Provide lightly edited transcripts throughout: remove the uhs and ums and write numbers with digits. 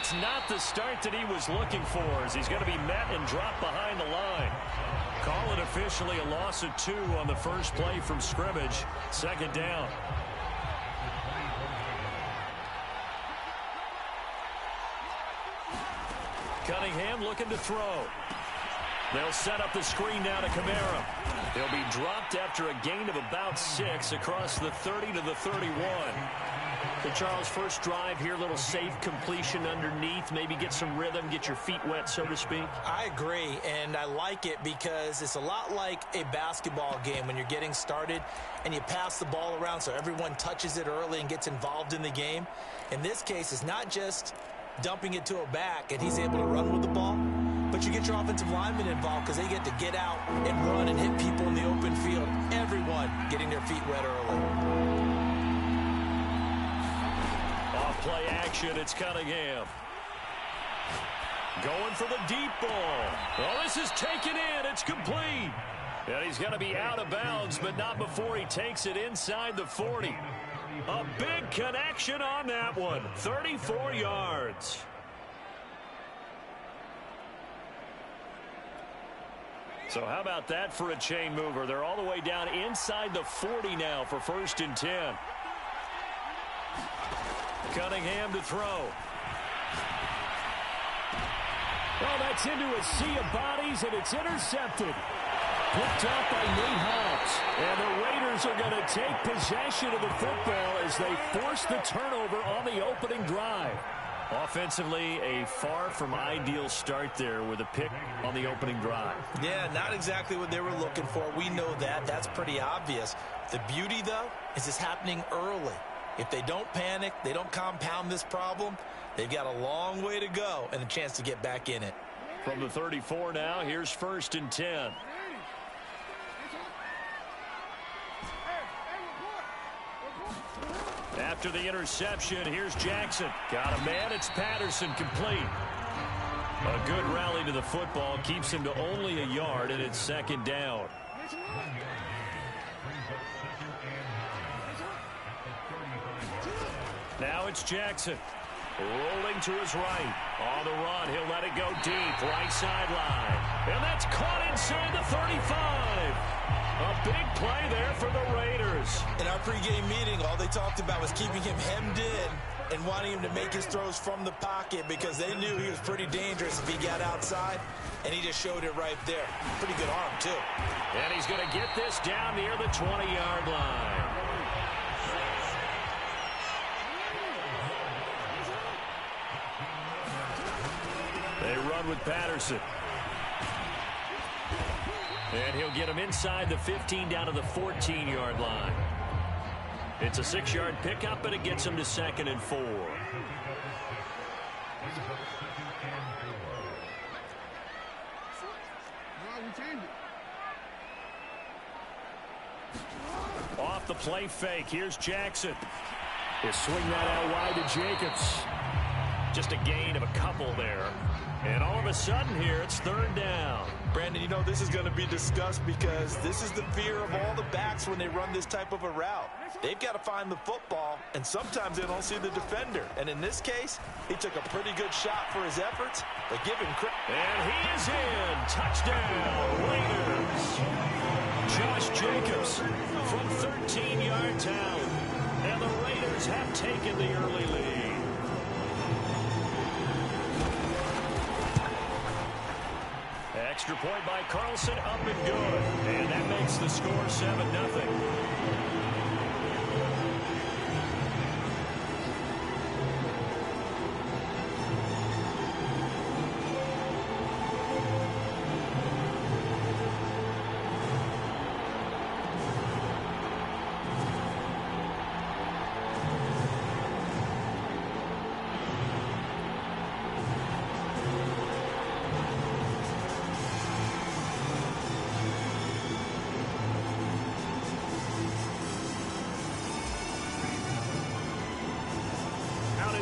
it's not the start that he was looking for, as he's going to be met and dropped behind the line. Call it officially a loss of 2 on the first play from scrimmage. Second down. Cunningham looking to throw. They'll set up the screen now to Kamara. He'll be dropped after a gain of about 6 across the 30 to the 31. So, Charles, first drive here, little safe completion underneath. Maybe get some rhythm, get your feet wet, so to speak. I agree, and I like it because it's a lot like a basketball game when you're getting started and you pass the ball around so everyone touches it early and gets involved in the game. In this case, it's not just dumping it to a back and he's able to run with the ball, but you get your offensive linemen involved because they get to get out and run and hit people in the open field. Everyone getting their feet wet early. Off play action, it's Cunningham. Going for the deep ball. Oh, this is taken in. It's complete. And he's going to be out of bounds, but not before he takes it inside the 40. A big connection on that one. 34 yards. So how about that for a chain mover? They're all the way down inside the 40 now for 1st and 10. Cunningham to throw. Well, that's into a sea of bodies, and it's intercepted. Picked up by Nate Hobbs. And the Raiders are going to take possession of the football as they force the turnover on the opening drive. Offensively, a far from ideal start there with a pick on the opening drive. Yeah, not exactly what they were looking for. We know that. That's pretty obvious. The beauty, though, is it's happening early. If they don't panic, they don't compound this problem, they've got a long way to go and a chance to get back in it. From the 34 now, here's 1st and 10. After the interception, here's Jackson. Got a man, it's Patterson, complete. A good rally to the football, keeps him to only a yard, and it's 2nd down. Now it's Jackson. Rolling to his right. On the run, he'll let it go deep, right sideline. And that's caught inside the 35. A big play there for the Raiders. In our pregame meeting, all they talked about was keeping him hemmed in and wanting him to make his throws from the pocket because they knew he was pretty dangerous if he got outside, and he just showed it right there. Pretty good arm, too. And he's going to get this down near the 20-yard line. They run with Patterson. And he'll get him inside the 15 down to the 14-yard line. It's a 6-yard pickup, but it gets him to 2nd and 4. Off the play fake, here's Jackson. He'll swing that out wide to Jacobs. Just a gain of a couple there. And all of a sudden here, it's 3rd down. Brandon, you know, this is going to be discussed because this is the fear of all the backs when they run this type of a route. They've got to find the football, and sometimes they don't see the defender. And in this case, he took a pretty good shot for his efforts, but give him credit. And he is in. Touchdown, Raiders. Josh Jacobs from 13 yards out. And the Raiders have taken the early lead. Extra point by Carlson, up and good. And that makes the score 7-0.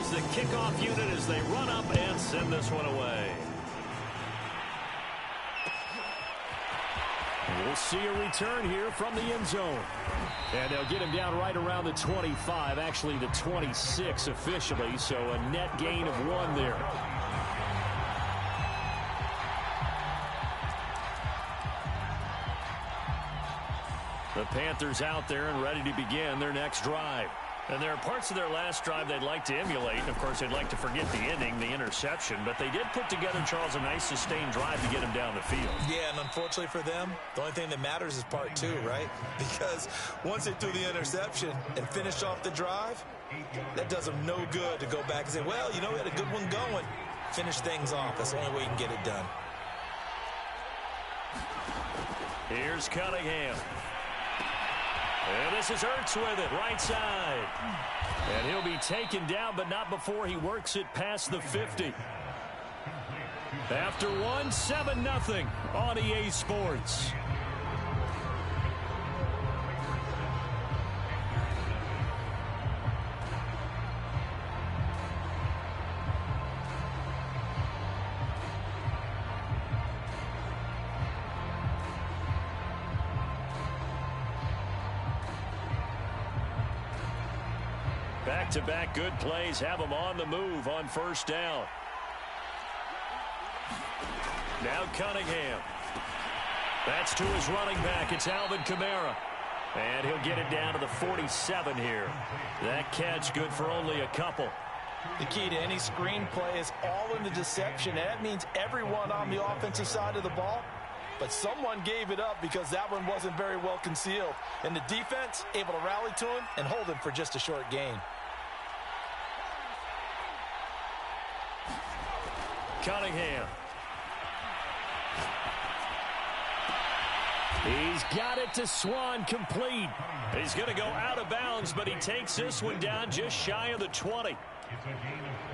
The kickoff unit as they run up and send this one away. We'll see a return here from the end zone. And they'll get him down right around the 25, actually the 26 officially, so a net gain of 1 there. The Panthers out there and ready to begin their next drive. And there are parts of their last drive they'd like to emulate. And, of course, they'd like to forget the ending, the interception. But they did put together, Charles, a nice sustained drive to get him down the field. Yeah, and unfortunately for them, the only thing that matters is part 2, right? Because once they threw the interception and finished off the drive, that does them no good to go back and say, well, you know, we had a good one going. Finish things off. That's the only way you can get it done. Here's Cunningham. And this is Ertz with it, right side. And he'll be taken down, but not before he works it past the 50. After 1, 7-0 on EA Sports. Back-to-back good plays have him on the move on first down. Now Cunningham. That's to his running back. It's Alvin Kamara. And he'll get it down to the 47 here. That catch good for only a couple. The key to any screen play is all in the deception. And that means everyone on the offensive side of the ball. But someone gave it up because that one wasn't very well concealed. And the defense able to rally to him and hold him for just a short gain. Cunningham. He's got it to Swan, complete. He's going to go out of bounds, but he takes this one down just shy of the 20.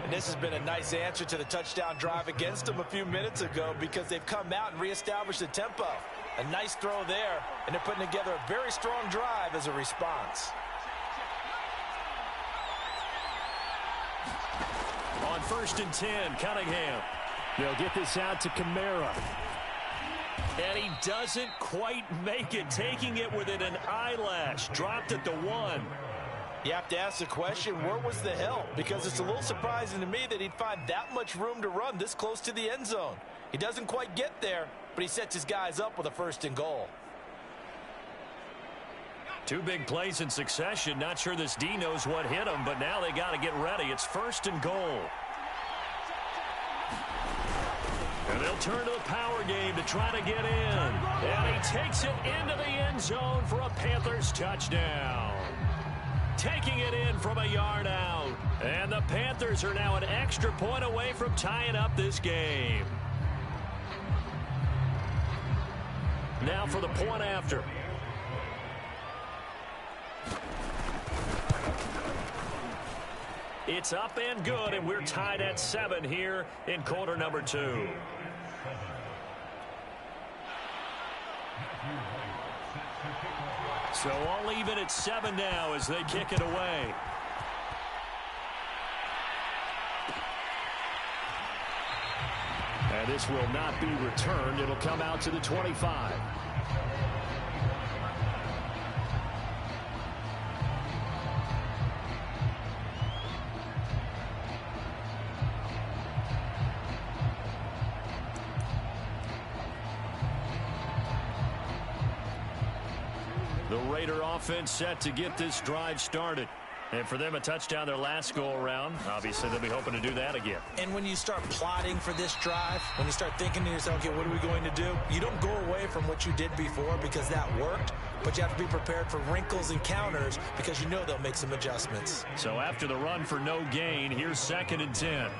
And this has been a nice answer to the touchdown drive against them a few minutes ago because they've come out and reestablished the tempo. A nice throw there, and they're putting together a very strong drive as a response. On 1st and 10, Cunningham. They'll get this out to Kamara. And he doesn't quite make it, taking it within an eyelash. Dropped at the 1. You have to ask the question, where was the help? Because it's a little surprising to me that he'd find that much room to run this close to the end zone. He doesn't quite get there, but he sets his guys up with a 1st and goal. 2 big plays in succession. Not sure this D knows what hit him, but now they got to get ready. It's 1st and goal. And they'll turn to the power game to try to get in. And he takes it into the end zone for a Panthers touchdown. Taking it in from a yard out. And the Panthers are now an extra point away from tying up this game. Now for the point after. It's up and good, and we're tied at 7 here in quarter number 2. So all even at 7 now as they kick it away. And this will not be returned. It'll come out to the 25. The Raider offense set to get this drive started. And for them, a touchdown their last go-around. Obviously, they'll be hoping to do that again. And when you start plotting for this drive, when you start thinking to yourself, okay, what are we going to do? You don't go away from what you did before because that worked, but you have to be prepared for wrinkles and counters because you know they'll make some adjustments. So after the run for no gain, here's 2nd and 10.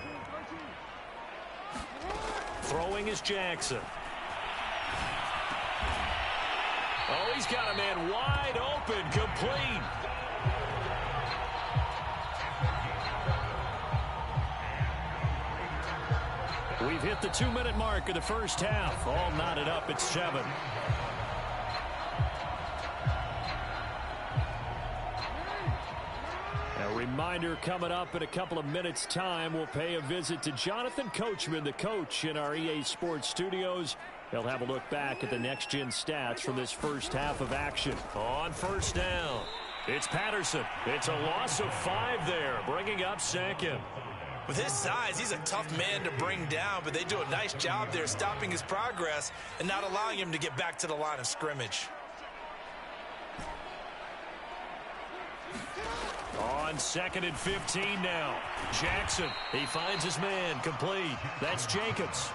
Throwing is Jackson. Oh, he's got a man wide open, complete. We've hit the 2-minute mark of the first half. All knotted up at 7. A reminder coming up in a couple of minutes' time. We'll pay a visit to Jonathan Coachman, the coach in our EA Sports studios. They'll have a look back at the next-gen stats from this first half of action. On first down, it's Patterson. It's a loss of 5 there, bringing up second. With his size, he's a tough man to bring down, but they do a nice job there stopping his progress and not allowing him to get back to the line of scrimmage. On 2nd and 15 now. Jackson, he finds his man, complete. That's Jacobs.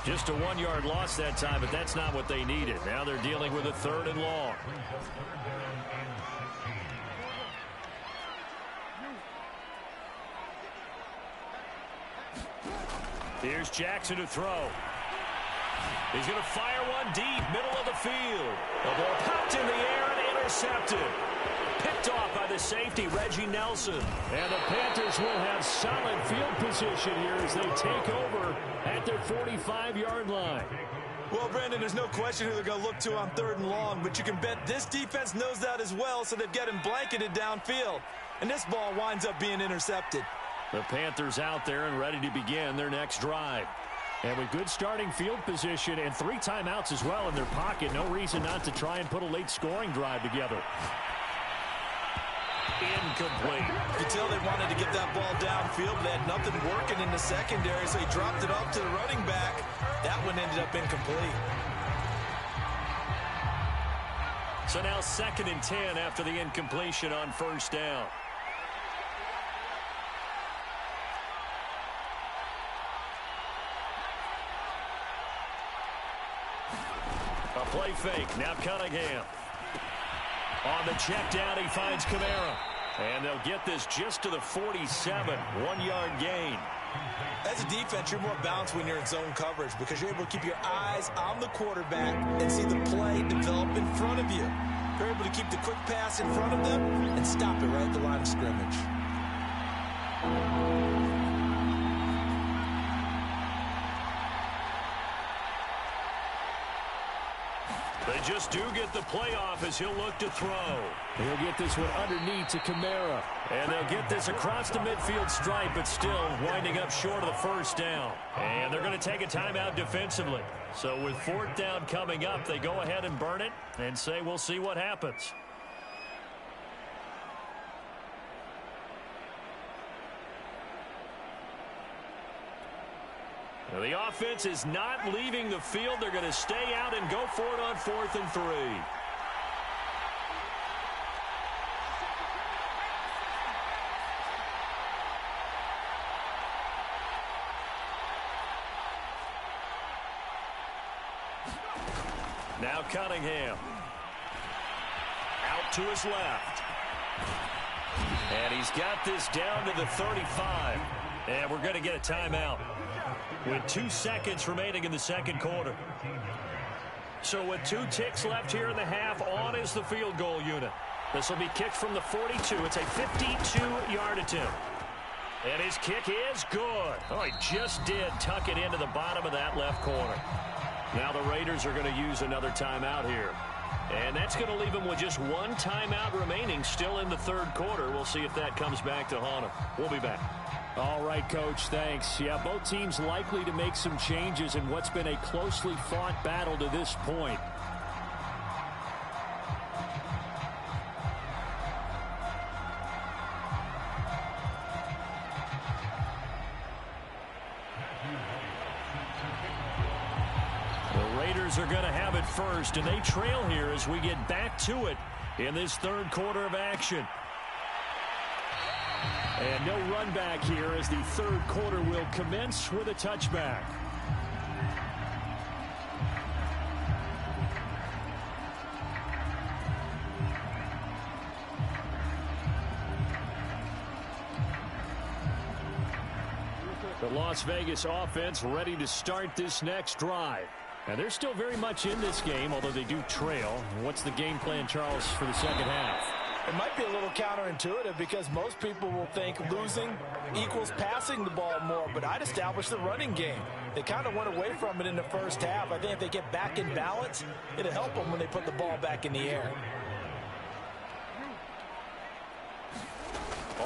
Just a 1-yard loss that time, but that's not what they needed. Now they're dealing with a 3rd and long. Here's Jackson to throw. He's going to fire one deep, middle of the field. The ball popped in the air and intercepted. Picked off by the safety, Reggie Nelson. And the Panthers will have solid field position here as they take over at their 45-yard line. Well, Brandon, there's no question who they're going to look to on 3rd and long, but you can bet this defense knows that as well, so they've got him blanketed downfield. And this ball winds up being intercepted. The Panthers out there and ready to begin their next drive. And with good starting field position and 3 timeouts as well in their pocket, no reason not to try and put a late scoring drive together. Incomplete. You could tell they wanted to get that ball downfield, but they had nothing working in the secondary, so he dropped it off to the running back. That one ended up incomplete. So now 2nd and 10 after the incompletion on first down. A play fake. Now Cunningham. On the check down, he finds Kamara. And they'll get this just to the 47. 1-yard gain. As a defense, you're more balanced when you're in zone coverage because you're able to keep your eyes on the quarterback and see the play develop in front of you. You're able to keep the quick pass in front of them and stop it right at the line of scrimmage. They just do get the playoff as he'll look to throw. He'll get this one underneath to Kamara. And they'll get this across the midfield stripe, but still winding up short of the first down. And they're going to take a timeout defensively. So with 4th down coming up, they go ahead and burn it and say we'll see what happens. Now, the offense is not leaving the field. They're going to stay out and go for it on 4th and 3. Now Cunningham. Out to his left. And he's got this down to the 35. And we're going to get a timeout with 2 seconds remaining in the second quarter. So with 2 ticks left here in the half, on is the field goal unit. This will be kicked from the 42. It's a 52-yard attempt. And his kick is good. Oh, he just did tuck it into the bottom of that left corner. Now the Raiders are going to use another timeout here. And that's going to leave them with just 1 timeout remaining still in the 3rd quarter. We'll see if that comes back to haunt them. We'll be back. All right, Coach, thanks. Yeah, both teams likely to make some changes in what's been a closely fought battle to this point. The Raiders are going to have it first, and they trail here as we get back to it in this 3rd quarter of action. And no run back here as the 3rd quarter will commence with a touchback. The Las Vegas offense ready to start this next drive. And they're still very much in this game, although they do trail. What's the game plan, Charles, for the second half? It might be a little counterintuitive because most people will think losing equals passing the ball more, but I'd establish the running game. They kind of went away from it in the first half. I think if they get back in balance, it'll help them when they put the ball back in the air.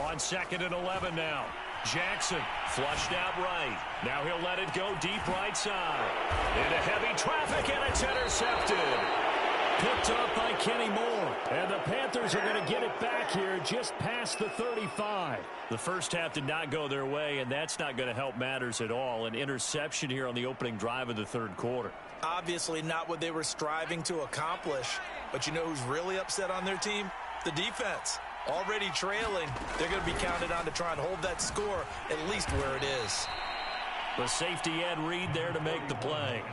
On 2nd and 11 now. Jackson flushed out right. Now he'll let it go deep right side. Into heavy traffic, and it's intercepted. Picked up by Kenny Moore. And the Panthers are going to get it back here just past the 35. The first half did not go their way, and that's not going to help matters at all. An interception here on the opening drive of the third quarter. Obviously not what they were striving to accomplish. But you know who's really upset on their team? The defense. Already trailing, they're going to be counted on to try and hold that score at least where it is. The safety Ed Reed there to make the play.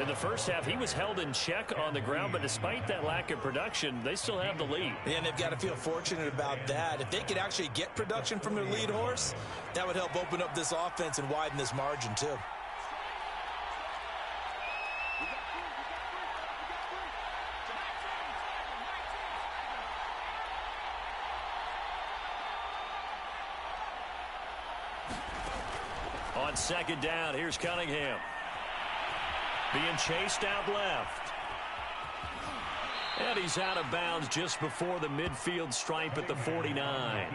In the first half, he was held in check on the ground, but despite that lack of production, they still have the lead. And they've got to feel fortunate about that. If they could actually get production from their lead horse, that would help open up this offense and widen this margin too. On second down, here's Cunningham. Being chased out left. And he's out of bounds just before the midfield stripe at the 49.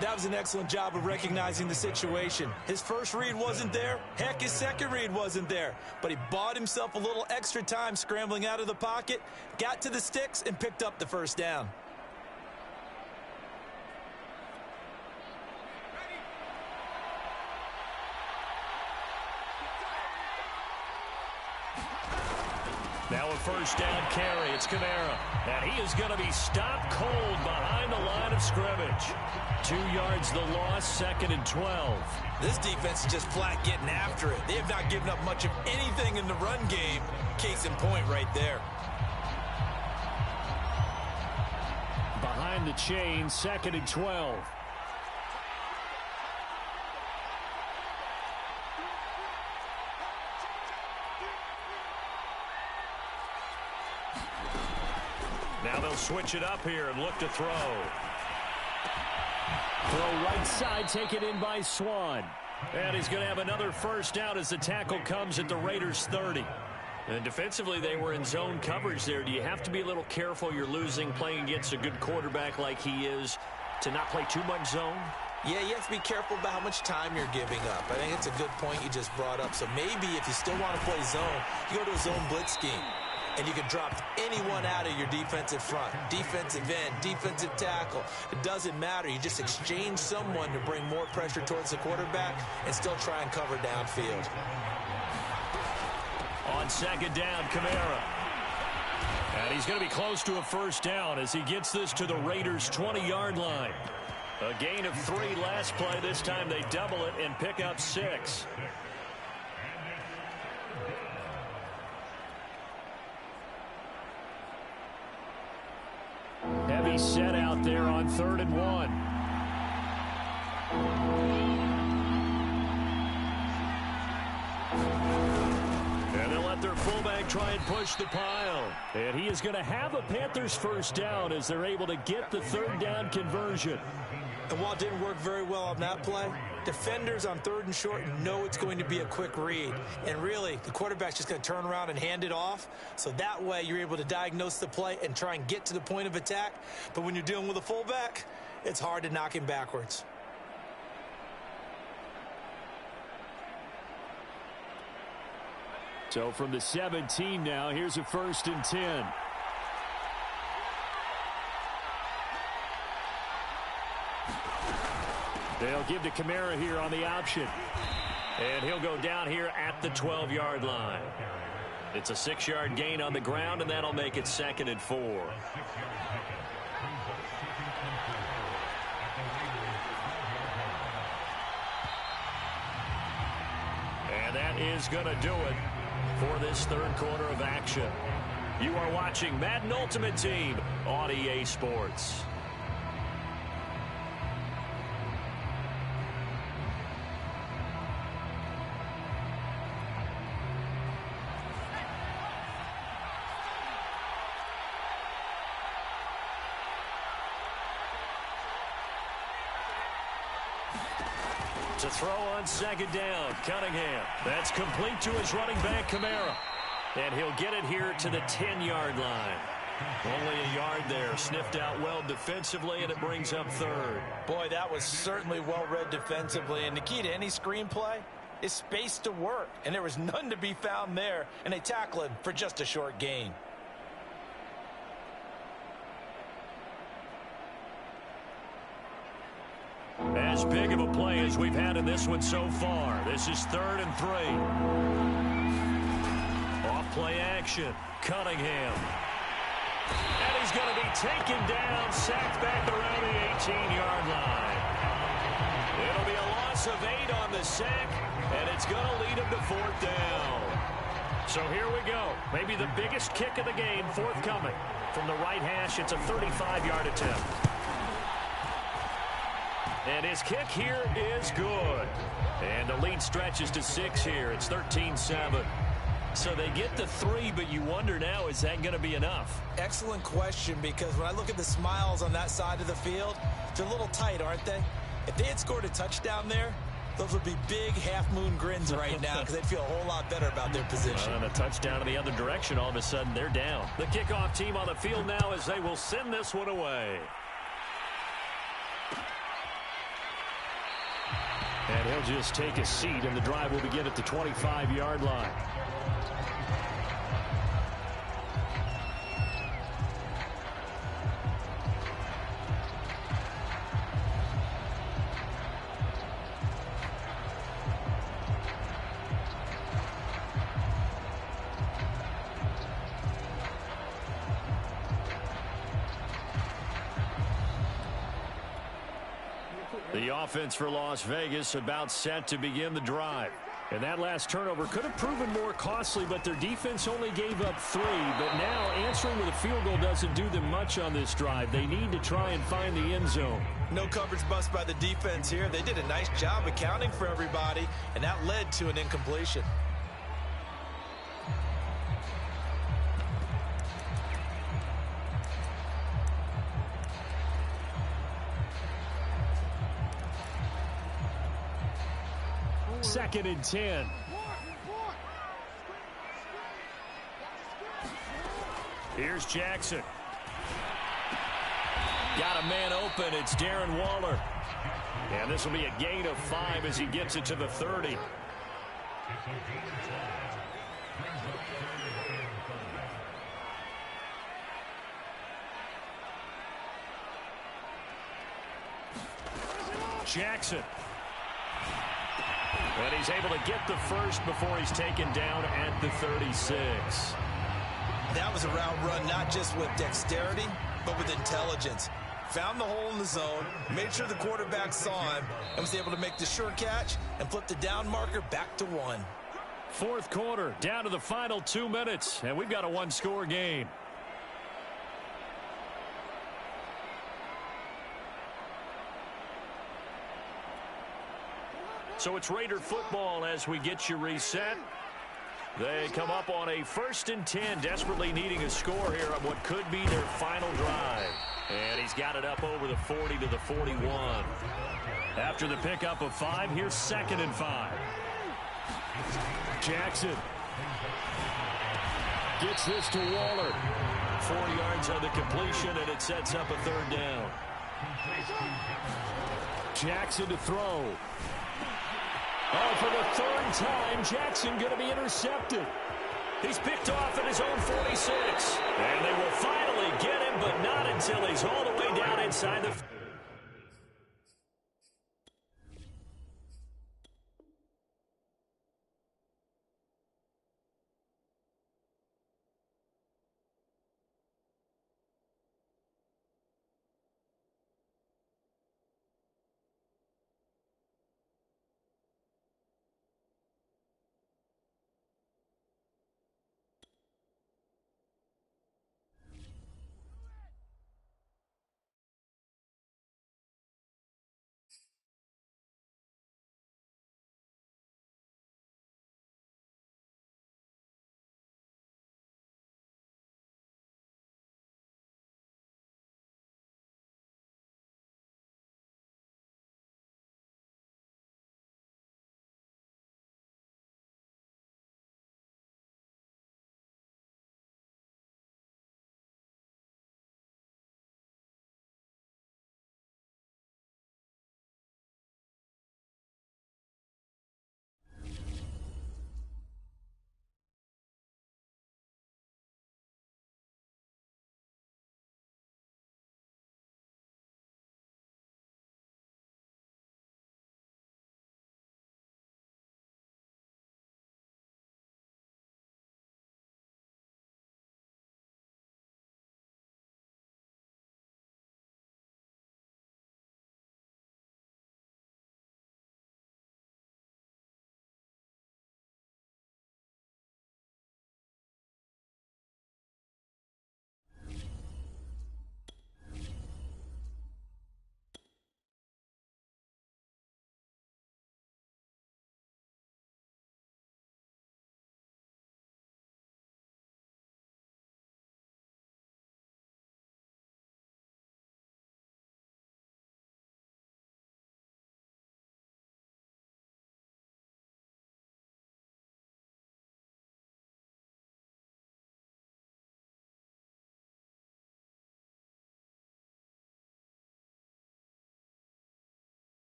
That was an excellent job of recognizing the situation. His first read wasn't there. Heck, his second read wasn't there. But he bought himself a little extra time scrambling out of the pocket, got to the sticks, and picked up the first down. Now a first down carry. It's Kamara. And he is going to be stopped cold behind the line of scrimmage. 2 yards the loss, second and 12. This defense is just flat getting after it. They have not given up much of anything in the run game. Case in point right there. Behind the chain, second and 12. Now they'll switch it up here and look to throw. Throw right side, taken in by Swan. And he's going to have another first down as the tackle comes at the Raiders' 30. And defensively, they were in zone coverage there. Do you have to be a little careful? You're losing, playing against a good quarterback like he is, to not play too much zone? Yeah, you have to be careful about how much time you're giving up. I think it's a good point you just brought up. So maybe if you still want to play zone, you go to a zone blitz scheme. And you can drop anyone out of your defensive front, defensive end, defensive tackle. It doesn't matter. You just exchange someone to bring more pressure towards the quarterback and still try and cover downfield. On second down, Kamara. And he's going to be close to a first down as he gets this to the Raiders' 20-yard line. A gain of 3 last play. This time they double it and pick up 6. Heavy set out there on 3rd and 1. And they'll let their fullback try and push the pile. And he is going to have a Panthers first down as they're able to get the 3rd down conversion. And while it didn't work very well on that play, defenders on 3rd and short know it's going to be a quick read. And really, the quarterback's just going to turn around and hand it off. So that way, you're able to diagnose the play and try and get to the point of attack. But when you're dealing with a fullback, it's hard to knock him backwards. So from the 17 now, here's a 1st and 10. They'll give to Kamara here on the option. And he'll go down here at the 12-yard line. It's a 6-yard gain on the ground, and that'll make it 2nd and 4. And that is going to do it for this 3rd quarter of action. You are watching Madden Ultimate Team on EA Sports. To throw on second down, Cunningham. That's complete to his running back, Kamara. And he'll get it here to the 10-yard line. Only a yard there. Sniffed out well defensively, and it brings up third. Boy, that was certainly well-read defensively. And the key to any screenplay is space to work. And there was none to be found there. And they tackle him for just a short gain. As big of a play as we've had in this one so far. This is 3rd and 3. Off play action. Cunningham. And he's going to be taken down, sacked back around the 18-yard line. It'll be a loss of 8 on the sack, and it's going to lead him to 4th down. So here we go. Maybe the biggest kick of the game forthcoming. From the right hash, it's a 35-yard attempt. And his kick here is good. And the lead stretches to 6 here. It's 13-7. So they get the 3, but you wonder now, is that going to be enough? Excellent question, because when I look at the smiles on that side of the field, they're a little tight, aren't they? If they had scored a touchdown there, those would be big half-moon grins right now because they'd feel a whole lot better about their position. And a touchdown in the other direction, all of a sudden they're down. The kickoff team on the field now as they will send this one away. And he'll just take a seat, and the drive will begin at the 25-yard line. The offense for Las Vegas about set to begin the drive. And that last turnover could have proven more costly, but their defense only gave up 3. But now answering with a field goal doesn't do them much on this drive. They need to try and find the end zone. No coverage bust by the defense here. They did a nice job accounting for everybody, and that led to an incompletion. Second and 10. Here's Jackson. Got a man open. It's Darren Waller. And this will be a gain of 5 as he gets it to the 30. Jackson. And he's able to get the first before he's taken down at the 36. That was a route run not just with dexterity, but with intelligence. Found the hole in the zone, made sure the quarterback saw him, and was able to make the sure catch and flip the down marker back to 1. Fourth quarter, down to the final 2 minutes, and we've got a one-score game. So it's Raider football as we get you reset. They come up on a 1st and 10, desperately needing a score here on what could be their final drive. And he's got it up over the 40 to the 41. After the pickup of 5, here's 2nd and 5. Jackson gets this to Waller. 4 yards on the completion, and it sets up a 3rd down. Jackson to throw. Oh, for the 3rd time, Jackson going to be intercepted. He's picked off at his own 46. And they will finally get him, but not until he's all the way down inside the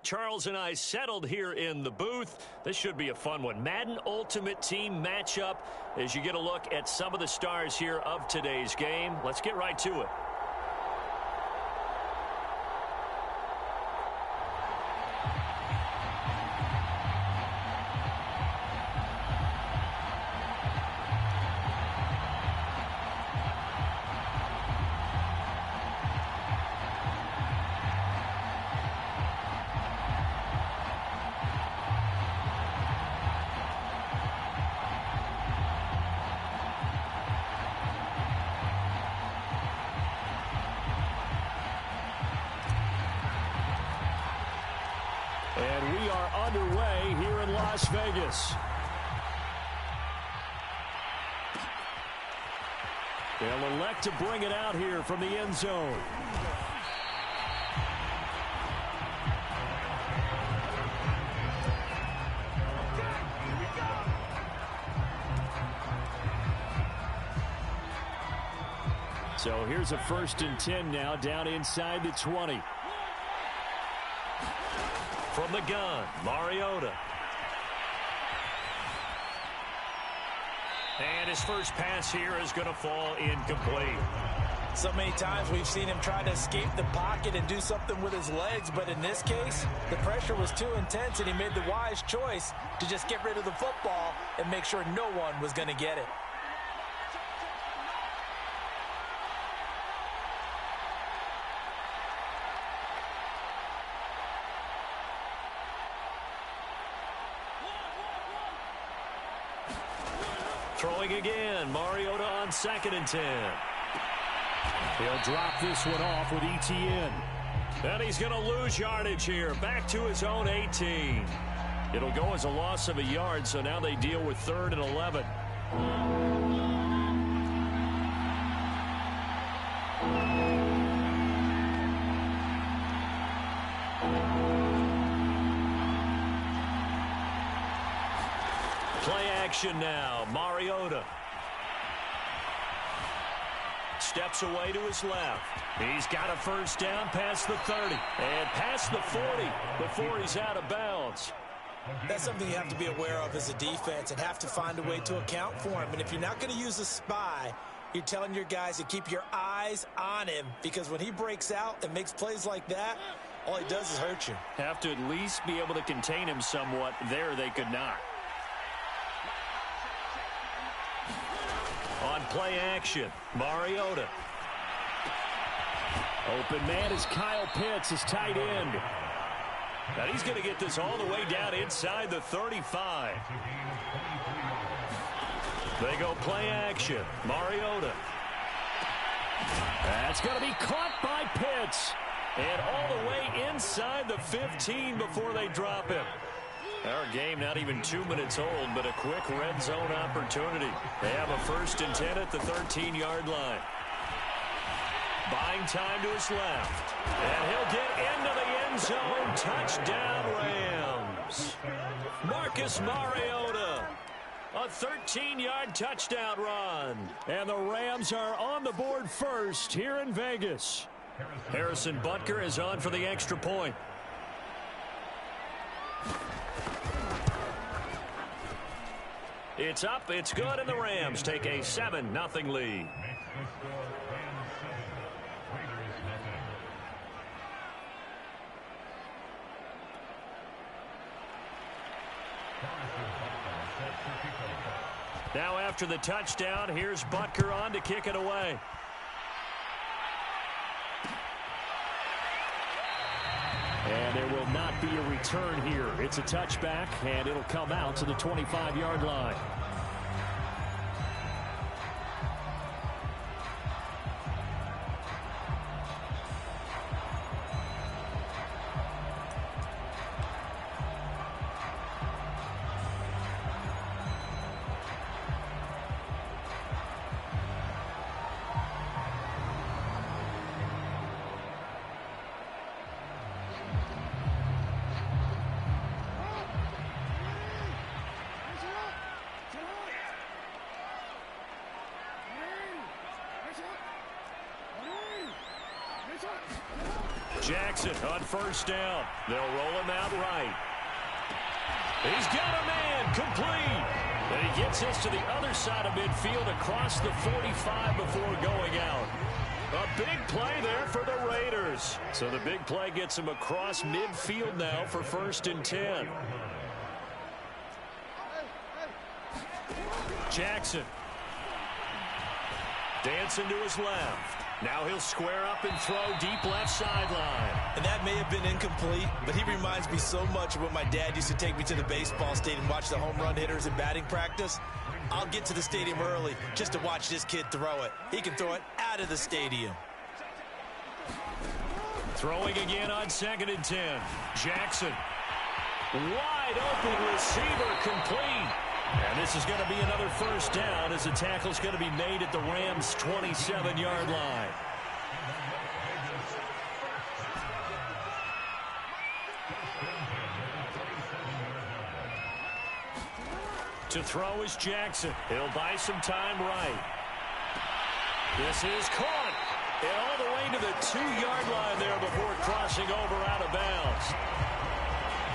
Charles and I settled here in the booth. This should be a fun one. Madden Ultimate Team matchup as you get a look at some of the stars here of today's game. Let's get right to it. And we are underway here in Las Vegas. They'll elect to bring it out here from the end zone. So here's a 1st and 10 now, down inside the 20. From the gun, Mariota. And his first pass here is going to fall incomplete. So many times we've seen him try to escape the pocket and do something with his legs, but in this case, the pressure was too intense and he made the wise choice to just get rid of the football and make sure no one was going to get it. Throwing again, Mariota on 2nd and 10. He'll drop this one off with ETN. And he's going to lose yardage here, back to his own 18. It'll go as a loss of a yard, so now they deal with 3rd and 11. Play action now. Mariota steps away to his left. He's got a 1st down past the 30 and past the 40 before he's out of bounds. That's something you have to be aware of as a defense and have to find a way to account for him. And if you're not going to use a spy, you're telling your guys to keep your eyes on him, because when he breaks out and makes plays like that, all he does is hurt you. Have to at least be able to contain him somewhat. There they could not. On play action, Mariota. Open man is Kyle Pitts, his tight end. And he's going to get this all the way down inside the 35. They go play action, Mariota. That's going to be caught by Pitts. And all the way inside the 15 before they drop him. Our game not even 2 minutes old, but a quick red zone opportunity. They have a 1st and 10 at the 13-yard line. Buying time to his left. And he'll get into the end zone. Touchdown, Rams. Marcus Mariota. A 13-yard touchdown run. And the Rams are on the board first here in Vegas. Harrison Butker is on for the extra point. It's up, it's good, and the Rams take a 7-0 lead. Now after the touchdown, here's Butker on to kick it away. And there will not be a return here. It's a touchback, and it'll come out to the 25-yard line. Jackson on first down. They'll roll him out right. He's got a man complete. And he gets us to the other side of midfield across the 45 before going out. A big play there for the Raiders. So the big play gets him across midfield now for 1st and 10. Jackson. Dancing to his left. Now he'll square up and throw deep left sideline. And that may have been incomplete, but he reminds me so much of when my dad used to take me to the baseball stadium and watch the home run hitters in batting practice. I'll get to the stadium early just to watch this kid throw it. He can throw it out of the stadium. Throwing again on 2nd and 10. Jackson. Wide open receiver complete. And this is going to be another 1st down as the tackle's going to be made at the Rams' 27-yard line. To throw is Jackson. He'll buy some time right. This is caught. And all the way to the 2-yard line there before crossing over out of bounds.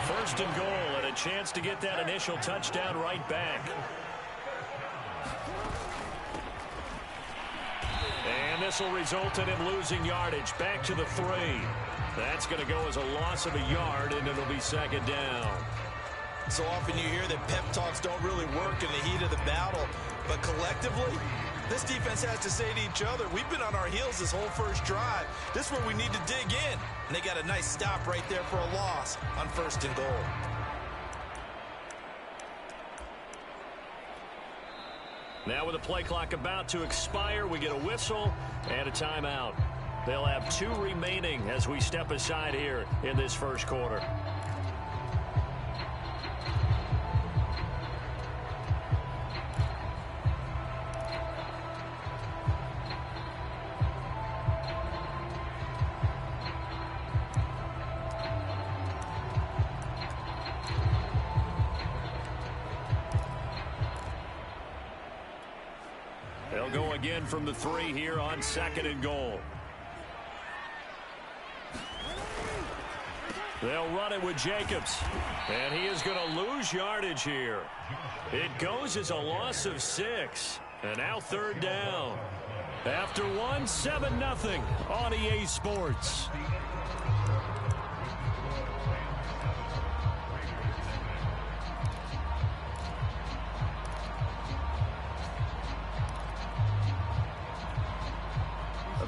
1st and goal and a chance to get that initial touchdown right back. And this will result in him losing yardage back to the 3. That's going to go as a loss of a yard, and it'll be 2nd down. So often you hear that pep talks don't really work in the heat of the battle, but collectively, this defense has to say to each other, we've been on our heels this whole first drive. This is where we need to dig in. And they got a nice stop right there for a loss on 1st and goal. Now with the play clock about to expire, we get a whistle and a timeout. They'll have 2 remaining as we step aside here in this first quarter. They'll go again from the 3 here on 2nd and goal. They'll run it with Jacobs. And he is going to lose yardage here. It goes as a loss of 6. And now 3rd down. After 1, 7-0 on EA Sports.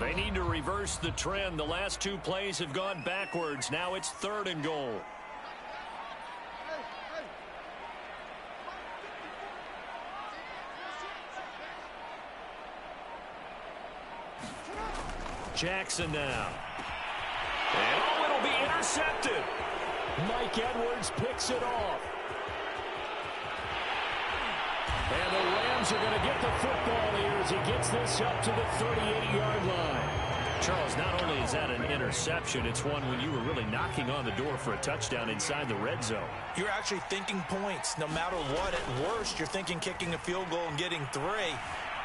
They need to reverse the trend. The last 2 plays have gone backwards. Now it's 3rd and goal. Jackson now. And oh, it'll be intercepted. Mike Edwards picks it off. And the Rams are going to get the football here as he gets this up to the 38-yard line. Charles, not only is that an interception, it's one when you were really knocking on the door for a touchdown inside the red zone. You're actually thinking points. No matter what, at worst, you're thinking kicking a field goal and getting 3.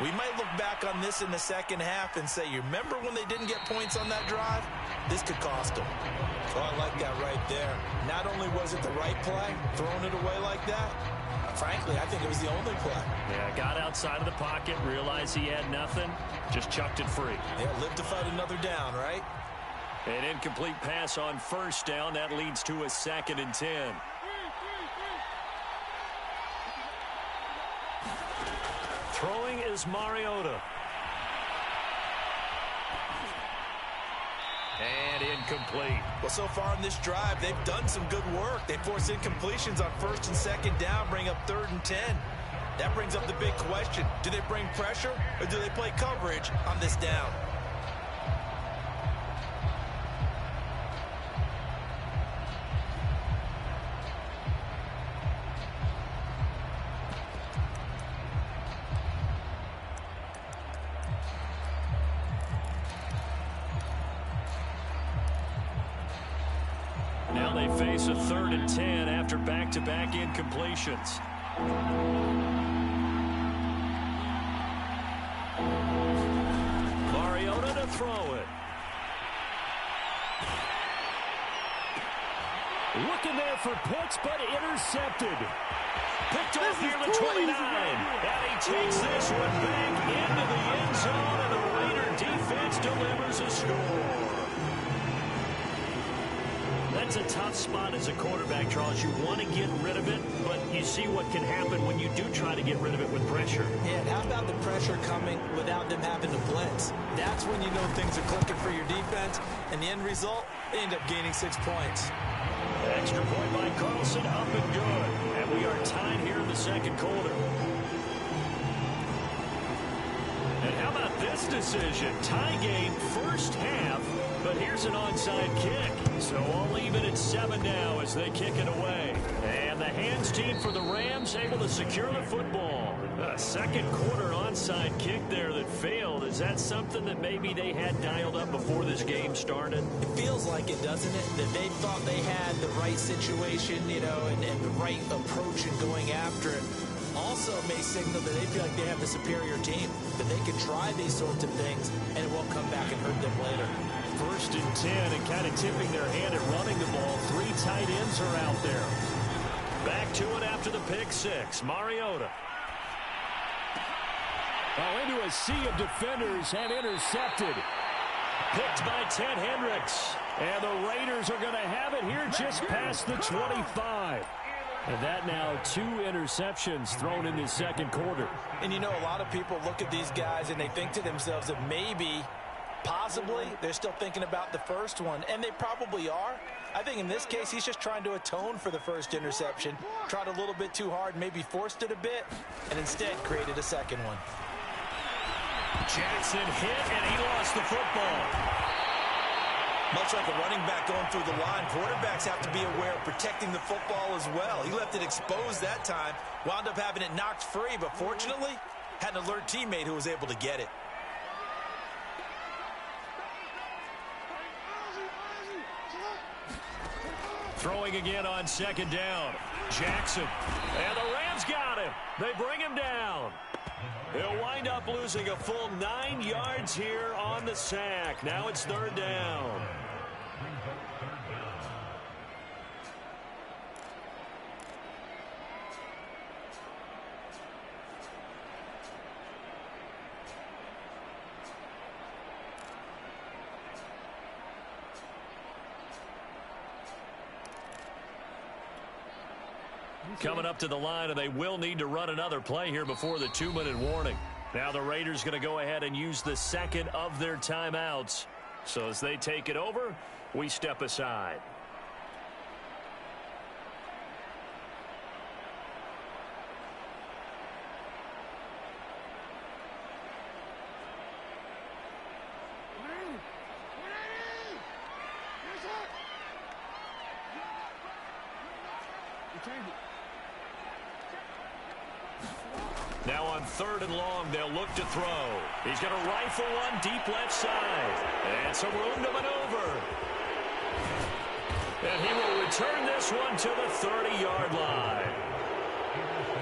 We might look back on this in the second half and say, you remember when they didn't get points on that drive? This could cost them. So I like that right there. Not only was it the right play, throwing it away like that, frankly, I think it was the only play. Yeah, got outside of the pocket, realized he had nothing, just chucked it free. Yeah, live to fight another down, right? An incomplete pass on 1st down. That leads to a 2nd and 10. Throwing is Mariota. And incomplete. Well, so far in this drive, they've done some good work. They force incompletions on 1st and 2nd down, bring up 3rd and 10. That brings up the big question. Do they bring pressure or do they play coverage on this down? Now they face a 3rd and 10 after back-to-back incompletions. Mariota to throw it. Looking there for Pitts, but intercepted. Picked off near the 29. And he takes this one back into the end zone, and the Raider defense delivers a score. That's a tough spot as a quarterback, Charles. You want to get rid of it, but you see what can happen when you do try to get rid of it with pressure. Yeah, and how about the pressure coming without them having to blitz? That's when you know things are clicking for your defense, and the end result, they end up gaining 6 points. Extra point by Carlson, up and good. And we are tied here in the second quarter. And how about this decision? Tie game, first half, but here's an onside kick. So all even at 7 now as they kick it away. And the hands team for the Rams able to secure the football. A second quarter onside kick there that failed. Is that something that maybe they had dialed up before this game started? It feels like it, doesn't it? That they thought they had the right situation, you know, and the right approach in going after it. Also may signal that they feel like they have the superior team, that they can try these sorts of things and it won't come back and hurt them later. First and 10 and kind of tipping their hand at running the ball. 3 tight ends are out there. Back to it after the pick six. Mariota. Into a sea of defenders and intercepted. Picked by Ted Hendricks. And the Raiders are going to have it here just past the 25. And that now 2 interceptions thrown in the second quarter. And you know, a lot of people look at these guys and they think to themselves that maybe, possibly, they're still thinking about the first one. And they probably are. I think in this case, he's just trying to atone for the first interception. Tried a little bit too hard, maybe forced it a bit, and instead created a second one. Jackson hit, and he lost the football. Much like a running back going through the line, quarterbacks have to be aware of protecting the football as well. He left it exposed that time, wound up having it knocked free, but fortunately, had an alert teammate who was able to get it. Throwing again on second down. Jackson. And the Rams got him. They bring him down. He'll wind up losing a full 9 yards here on the sack. Now it's third down. Coming up to the line, and they will need to run another play here before the 2-minute warning. Now the Raiders going to go ahead and use the second of their timeouts. So as they take it over, we step aside. Now on third and long, they'll look to throw. He's going to rifle one deep left side. And some room to maneuver. And he will return this one to the 30-yard line.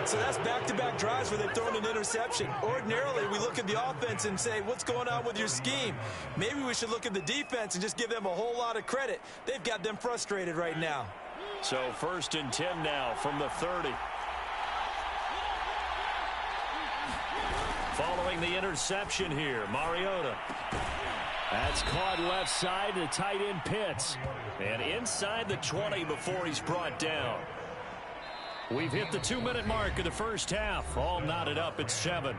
So that's back-to-back drives where they've thrown an interception. Ordinarily, we look at the offense and say, what's going on with your scheme? Maybe we should look at the defense and just give them a whole lot of credit. They've got them frustrated right now. So first and 10 now from the 30. Following the interception here, Mariota. That's caught left side to tight end Pitts. And inside the 20 before he's brought down. We've hit the 2-minute mark of the first half. All knotted up at 7.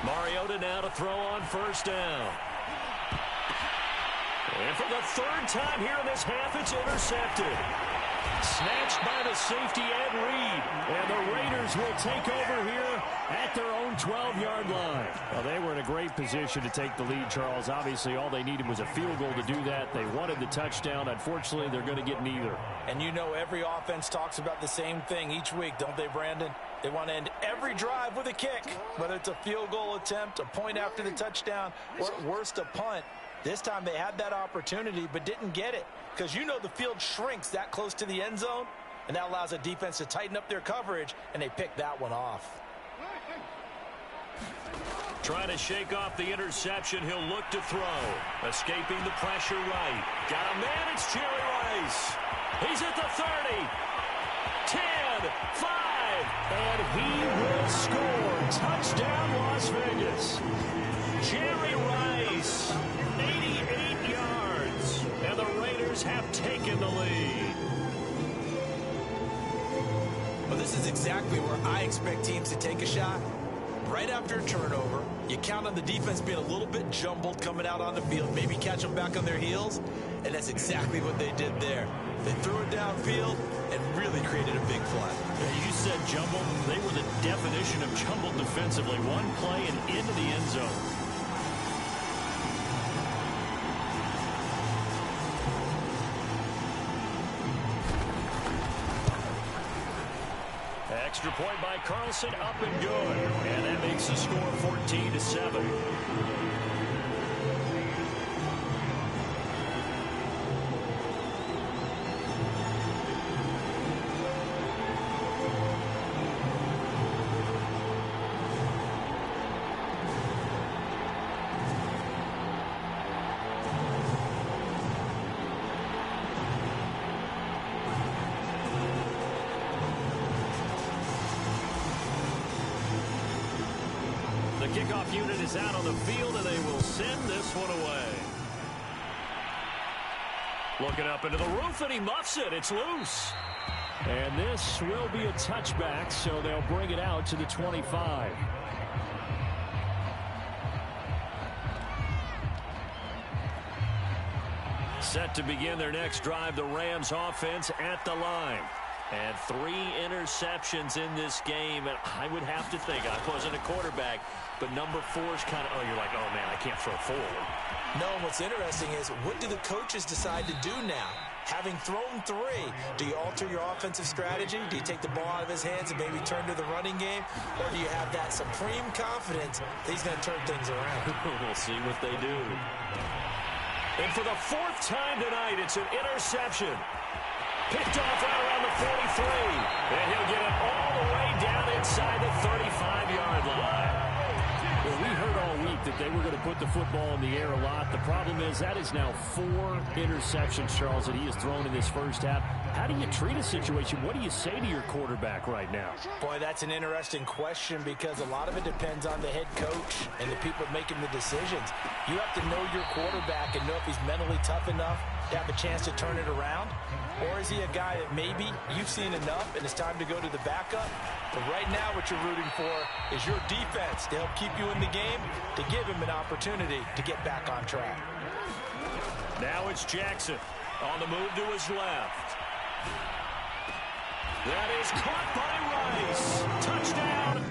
Mariota now to throw on first down. And for the third time here in this half, it's intercepted. Snatched by the safety Ed Reed. And the Raiders will take over here at their own 12-yard line. Well, they were in a great position to take the lead, Charles. Obviously, all they needed was a field goal to do that. They wanted the touchdown. Unfortunately, they're going to get neither. And you know every offense talks about the same thing each week, don't they, Brandon? They want to end every drive with a kick, whether it's a field goal attempt, a point after the touchdown, or at worst a punt. This time they had that opportunity but didn't get it because you know the field shrinks that close to the end zone. and that allows the defense to tighten up their coverage, and they pick that one off. Trying to shake off the interception. He'll look to throw. Escaping the pressure right. Got a man. It's Jerry Rice. He's at the 30. 10, 5. And he will score. Touchdown, Las Vegas. Jerry Rice. 88 yards. And the Raiders have taken the lead. Well, this is exactly where I expect teams to take a shot. Right after a turnover, you count on the defense being a little bit jumbled coming out on the field, maybe catch them back on their heels, and that's exactly what they did there. They threw it downfield and really created a big play. Yeah, you said jumbled. They were the definition of jumbled defensively. One play and into the end zone. Extra point by Carlson, up and good. And that makes the score 14-7. The kickoff unit is out on the field, and they will send this one away. Looking up into the roof, and he muffs it. It's loose. And this will be a touchback, so they'll bring it out to the 25. Set to begin their next drive, the Rams offense at the line. And 3 interceptions in this game, and I would have to think, I wasn't a quarterback, but number 4 is kind of, oh, you're like, oh, man, I can't throw forward. No, and what's interesting is, what do the coaches decide to do now? Having thrown 3, do you alter your offensive strategy? Do you take the ball out of his hands and maybe turn to the running game? Or do you have that supreme confidence that he's going to turn things around? We'll see what they do. And for the 4th time tonight, it's an interception. Picked off right around the 43. And he'll get it all the way down inside the 35-yard line. Well, we heard all week that they were going to put the football in the air a lot. The problem is that is now 4 interceptions, Charles, that he has thrown in this first half. How do you treat a situation? What do you say to your quarterback right now? Boy, that's an interesting question because a lot of it depends on the head coach and the people making the decisions. You have to know your quarterback and know if he's mentally tough enough to have a chance to turn it around. Or is he a guy that maybe you've seen enough and it's time to go to the backup? But right now what you're rooting for is your defense to help keep you in the game, to give him an opportunity to get back on track. Now it's Jackson on the move to his left. That is caught by Rice. Touchdown.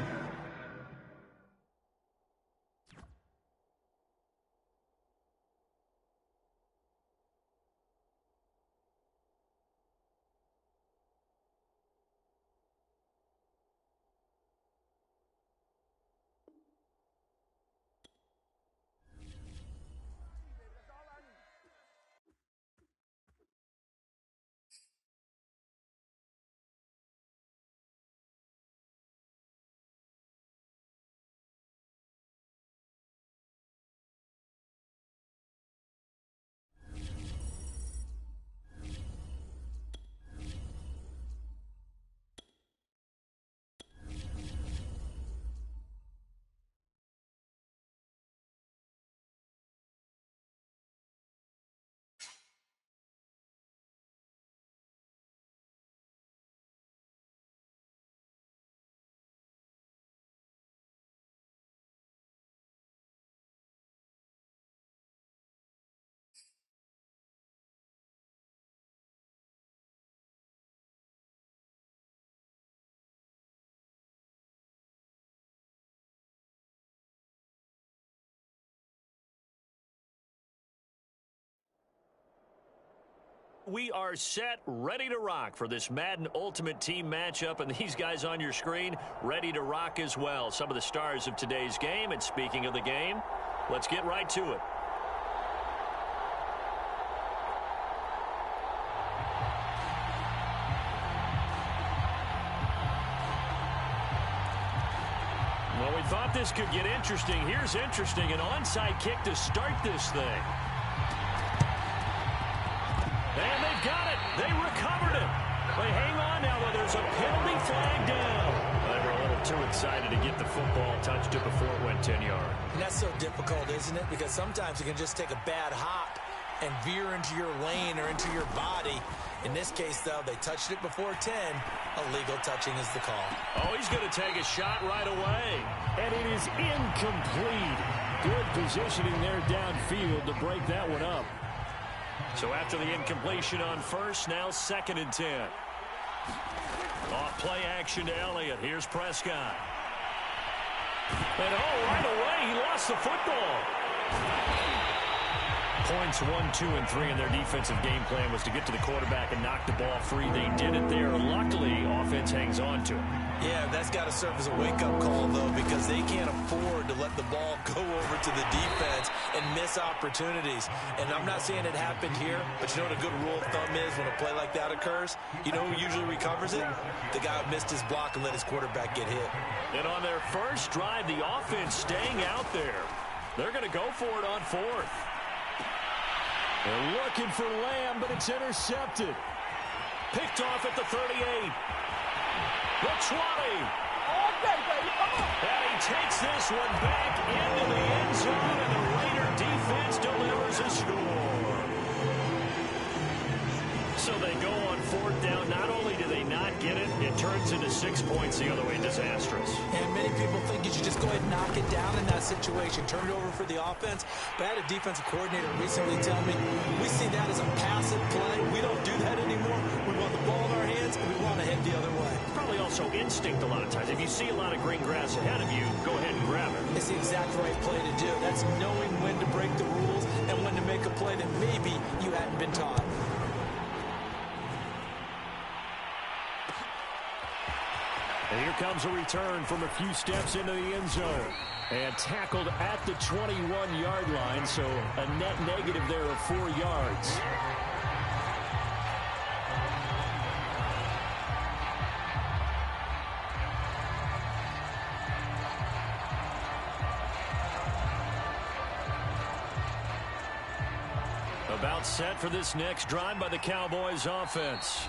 We are set, ready to rock for this Madden Ultimate Team matchup, and these guys on your screen ready to rock as well. Some of the stars of today's game, and speaking of the game, let's get right to it. thought this could get interesting. Here's interesting. An onside kick to start this thing. And they've got it. They recovered it. They hang on now, though. There's a penalty flag down. They were a little too excited to get the football, touched it before it went 10 yards. And that's so difficult, isn't it? Because sometimes you can just take a bad hop and veer into your lane or into your body. In this case, though, they touched it before 10. Illegal touching is the call. Oh, he's going to take a shot right away. And it is incomplete. Good positioning there downfield to break that one up. So after the incompletion on first, now 2nd and 10. Off play action to Elliott. Here's Prescott. And right away, he lost the football. Points 1, 2, and 3 in their defensive game plan was to get to the quarterback and knock the ball free. They did it there. Luckily, offense hangs on to it. Yeah, that's got to serve as a wake-up call, though, because they can't afford to let the ball go over to the defense and miss opportunities. And I'm not saying it happened here, but you know what a good rule of thumb is when a play like that occurs? You know who usually recovers it? The guy who missed his block and let his quarterback get hit. And on their first drive, the offense staying out there. They're going to go for it on 4th. They're looking for Lamb, but it's intercepted. Picked off at the 38. The 20. And he takes this one back into the end zone, and the Raider defense delivers a score. So they go on 4th down. Not only do they not get it, it turns into 6 points the other way. Disastrous. And many people think you should just go ahead and knock it down in that situation. Turn it over for the offense. But I had a defensive coordinator recently tell me, we see that as a passive play. We don't do that anymore. We want the ball in our hands, and we want to head the other way. Probably also instinct a lot of times. If you see a lot of green grass ahead of you, go ahead and grab it. It's the exact right play to do. That's knowing when to break the rules and when to make a play that maybe you hadn't been taught. And here comes a return from a few steps into the end zone. And tackled at the 21-yard line, so a net negative there of 4 yards. About set for this next drive by the Cowboys offense.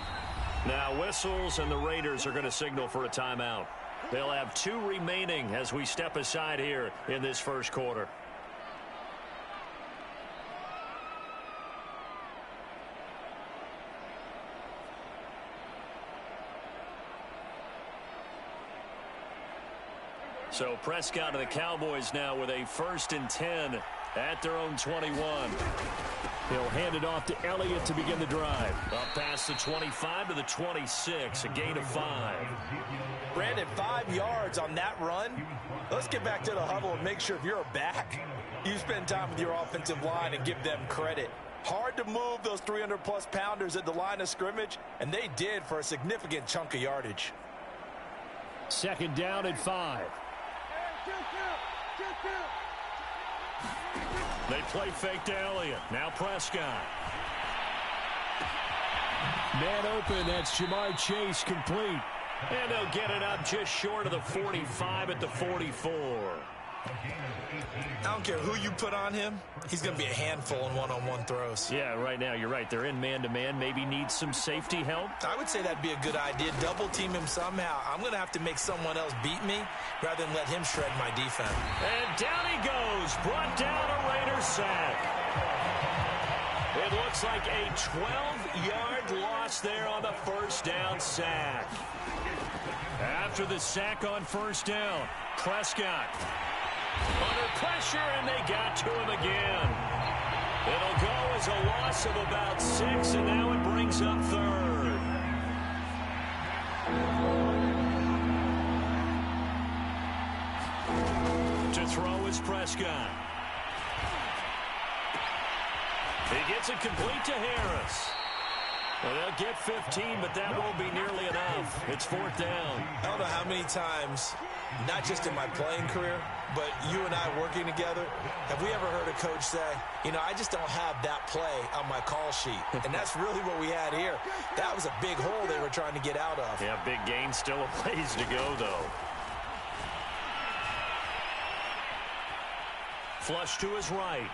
Now whistles, and the Raiders are going to signal for a timeout. They'll have 2 remaining as we step aside here in this first quarter. So Prescott of the Cowboys now with a 1st and 10 at their own 21. He'll hand it off to Elliott to begin the drive. Up past the 25 to the 26, a gain of 5. Brandon, 5 yards on that run. Let's get back to the huddle and make sure if you're a back, you spend time with your offensive line and give them credit. Hard to move those 300-plus pounders at the line of scrimmage, and they did for a significant chunk of yardage. 2nd down and 5. They play fake to Elliott. Now Prescott. Man open, that's Jamar Chase, complete. And they'll get it up just short of the 45 at the 44. I don't care who you put on him. He's going to be a handful in one-on-one throws. Yeah, right now, you're right. They're in man-to-man. Maybe need some safety help. I would say that'd be a good idea. Double team him somehow. I'm going to have to make someone else beat me rather than let him shred my defense. And down he goes. Brought down a Raider sack. It looks like a 12-yard loss there on the 1st down sack. After the sack on 1st down, Prescott under pressure, and they got to him again. It'll go as a loss of about 6, and now it brings up 3rd. To throw is Prescott. He gets it complete to Harris. Well, they'll get 15, but that won't be nearly enough. It's 4th down. I don't know how many times, not just in my playing career, but you and I working together, have we ever heard a coach say, you know, I just don't have that play on my call sheet. And that's really what we had here. That was a big hole they were trying to get out of. Yeah, big gain, still a ways to go, though. Flush to his right.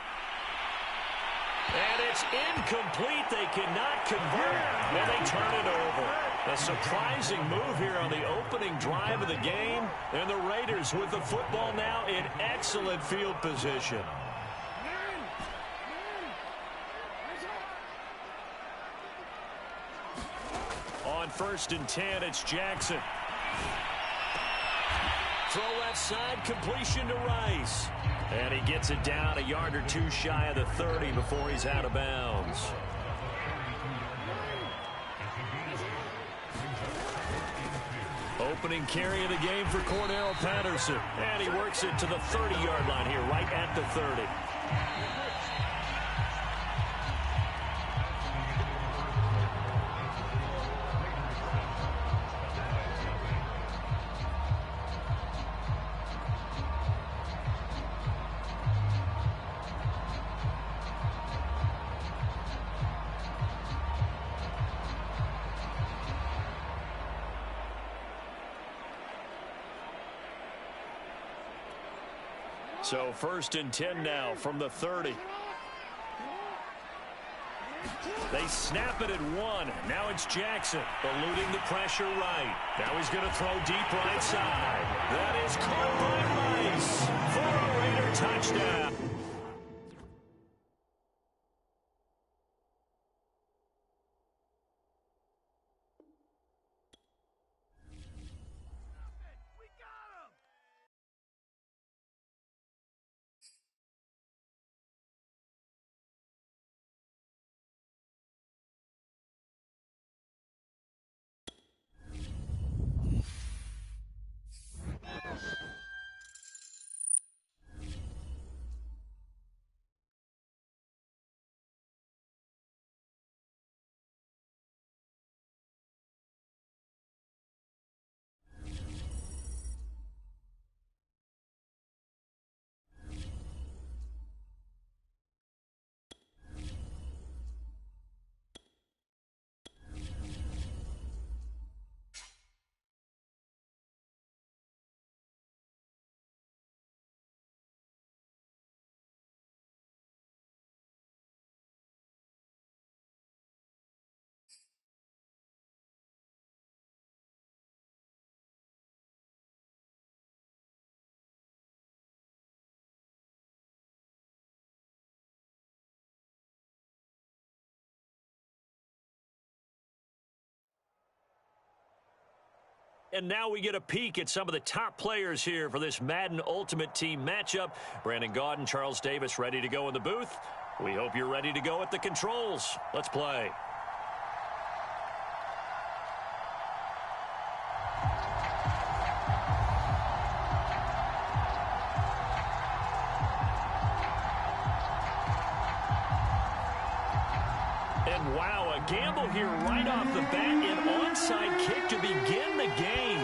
And it's incomplete. They cannot convert, and they turn it over. A surprising move here on the opening drive of the game, and the Raiders with the football now in excellent field position. On 1st and 10, it's Jackson. Throw left side, completion to Rice. And he gets it down a yard or two shy of the 30 before he's out of bounds. Opening carry of the game for Cordarrelle Patterson. And he works it to the 30-yard line here, right at the 30. So 1st and 10 now from the 30. They snap it at 1. Now it's Jackson eluding the pressure right. Now he's going to throw deep right side. That is caught by Rice for a Raider touchdown. And now we get a peek at some of the top players here for this Madden Ultimate Team matchup. Brandon Gaudin, Charles Davis ready to go in the booth. We hope you're ready to go at the controls. Let's play. And wow, a gamble here right off the bat. An onside kick to begin the game.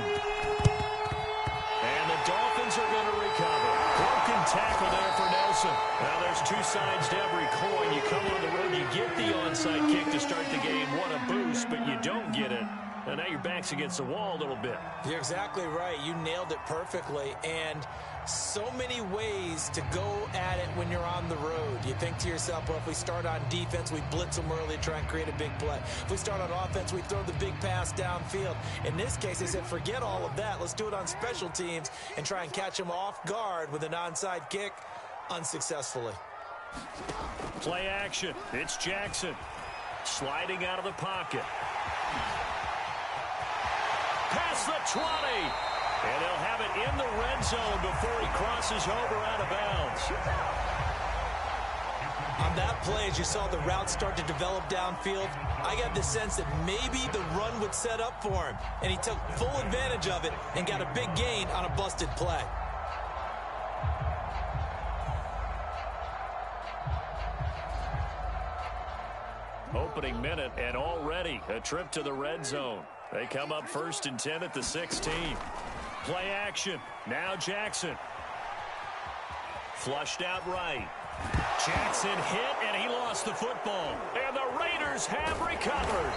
And the Dolphins are going to recover. Broken tackle there for Nelson. Now there's two sides to every coin. You come on the road, you get the onside kick to start the game. What a boost, but you don't get it. And now your back's against the wall a little bit. You're exactly right. You nailed it perfectly. And so many ways to go at it when you're on the road. You think to yourself, well, if we start on defense, we blitz them early, try and create a big play. If we start on offense, we throw the big pass downfield. In this case, they said, forget all of that. Let's do it on special teams and try and catch them off guard with an onside kick unsuccessfully. Play action. It's Jackson sliding out of the pocket. Past the 20. And they'll have it in the red zone before he crosses over out of bounds. On that play, as you saw the route start to develop downfield, I got the sense that maybe the run would set up for him. And he took full advantage of it and got a big gain on a busted play. Opening minute, and already a trip to the red zone. They come up 1st and 10 at the 16. Play action. Now Jackson. Flushed out right. Jackson hit, and he lost the football. And the Raiders have recovered.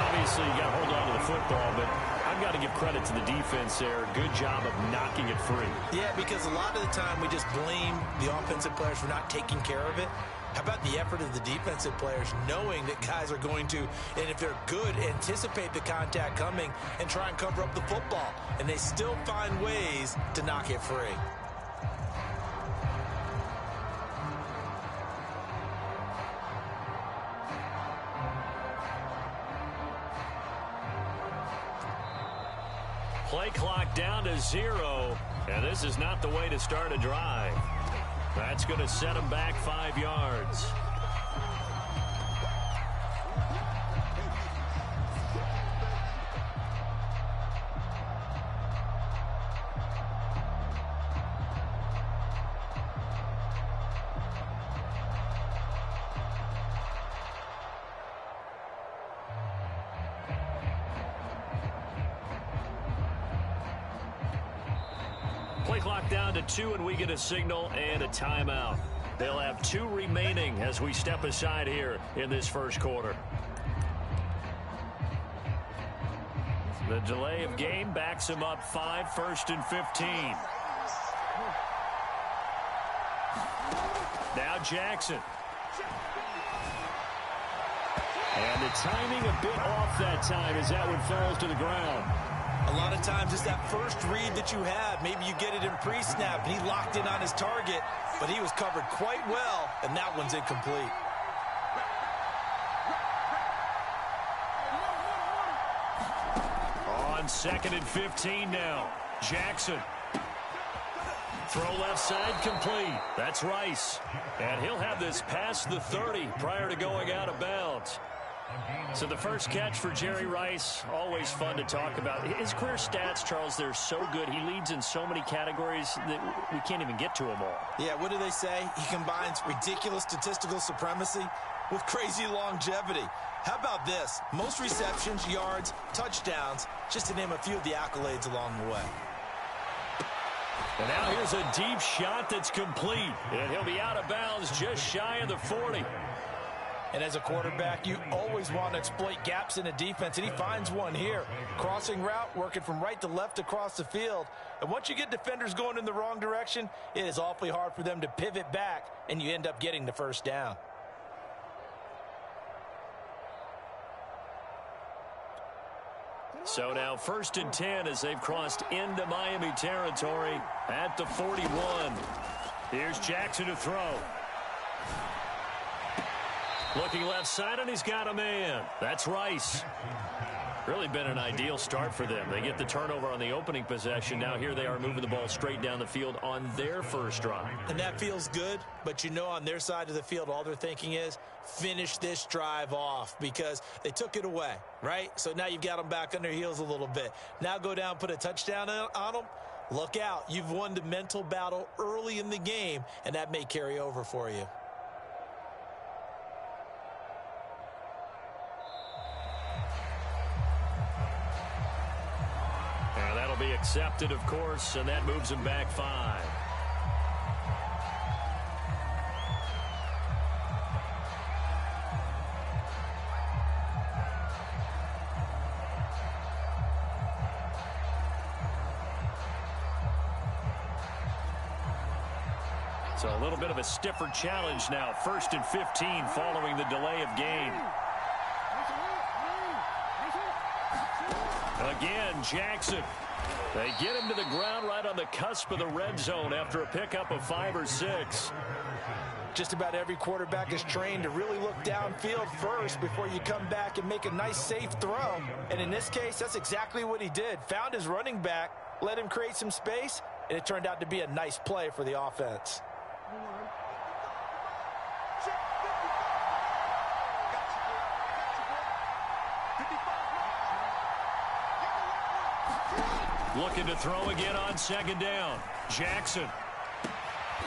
Obviously, you got to hold on to the football, but I've got to give credit to the defense there. Good job of knocking it free. Yeah, because a lot of the time we just blame the offensive players for not taking care of it. How about the effort of the defensive players knowing that guys are going to, and if they're good, anticipate the contact coming and try and cover up the football. And they still find ways to knock it free. Play clock down to 0, and this is not the way to start a drive. That's going to set them back 5 yards. Play clock down to 2, and we get a signal and a timeout. They'll have 2 remaining as we step aside here in this first quarter. The delay of game backs him up 5, 1st and 15. Now Jackson. And the timing a bit off that time as that one falls to the ground. A lot of times it's that first read that you have. Maybe you get it in pre-snap, and he locked in on his target, but he was covered quite well, and that one's incomplete. On 2nd and 15 now. Jackson. Throw left side complete. That's Rice. And he'll have this past the 30 prior to going out of bounds. So the first catch for Jerry Rice, always fun to talk about. His career stats, Charles, they're so good. He leads in so many categories that we can't even get to them all. Yeah, what do they say? He combines ridiculous statistical supremacy with crazy longevity. How about this? Most receptions, yards, touchdowns, just to name a few of the accolades along the way. And now here's a deep shot that's complete. And he'll be out of bounds just shy of the 40. And as a quarterback, you always want to exploit gaps in a defense, and he finds one here. Crossing route, working from right to left across the field. And once you get defenders going in the wrong direction, it is awfully hard for them to pivot back, and you end up getting the first down. So now 1st and 10 as they've crossed into Miami territory at the 41. Here's Jackson to throw. Looking left side, and he's got a man. That's Rice. Really been an ideal start for them. They get the turnover on the opening possession. Now here they are moving the ball straight down the field on their first drive. And that feels good, but you know on their side of the field, all they're thinking is finish this drive off because they took it away, right? So now you've got them back on their heels a little bit. Now go down, put a touchdown on them. Look out. You've won the mental battle early in the game, and that may carry over for you. Be accepted, of course, and that moves him back 5. So a little bit of a stiffer challenge now. 1st and 15 following the delay of game. Again, Jackson. They get him to the ground right on the cusp of the red zone after a pickup of 5 or 6. Just about every quarterback is trained to really look downfield first before you come back and make a nice, safe throw. And in this case, that's exactly what he did. Found his running back, let him create some space, and it turned out to be a nice play for the offense. Looking to throw again on 2nd down. Jackson.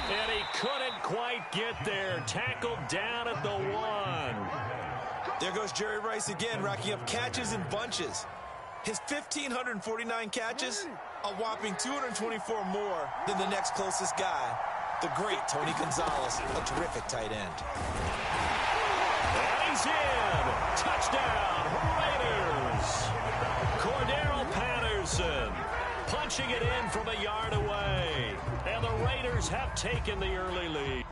And he couldn't quite get there. Tackled down at the 1. There goes Jerry Rice again, racking up catches in bunches. His 1,549 catches, a whopping 224 more than the next closest guy, the great Tony Gonzalez, a terrific tight end. And he's in. Touchdown, Raiders. Cordero Patterson punching it in from a yard away. And the Raiders have taken the early lead.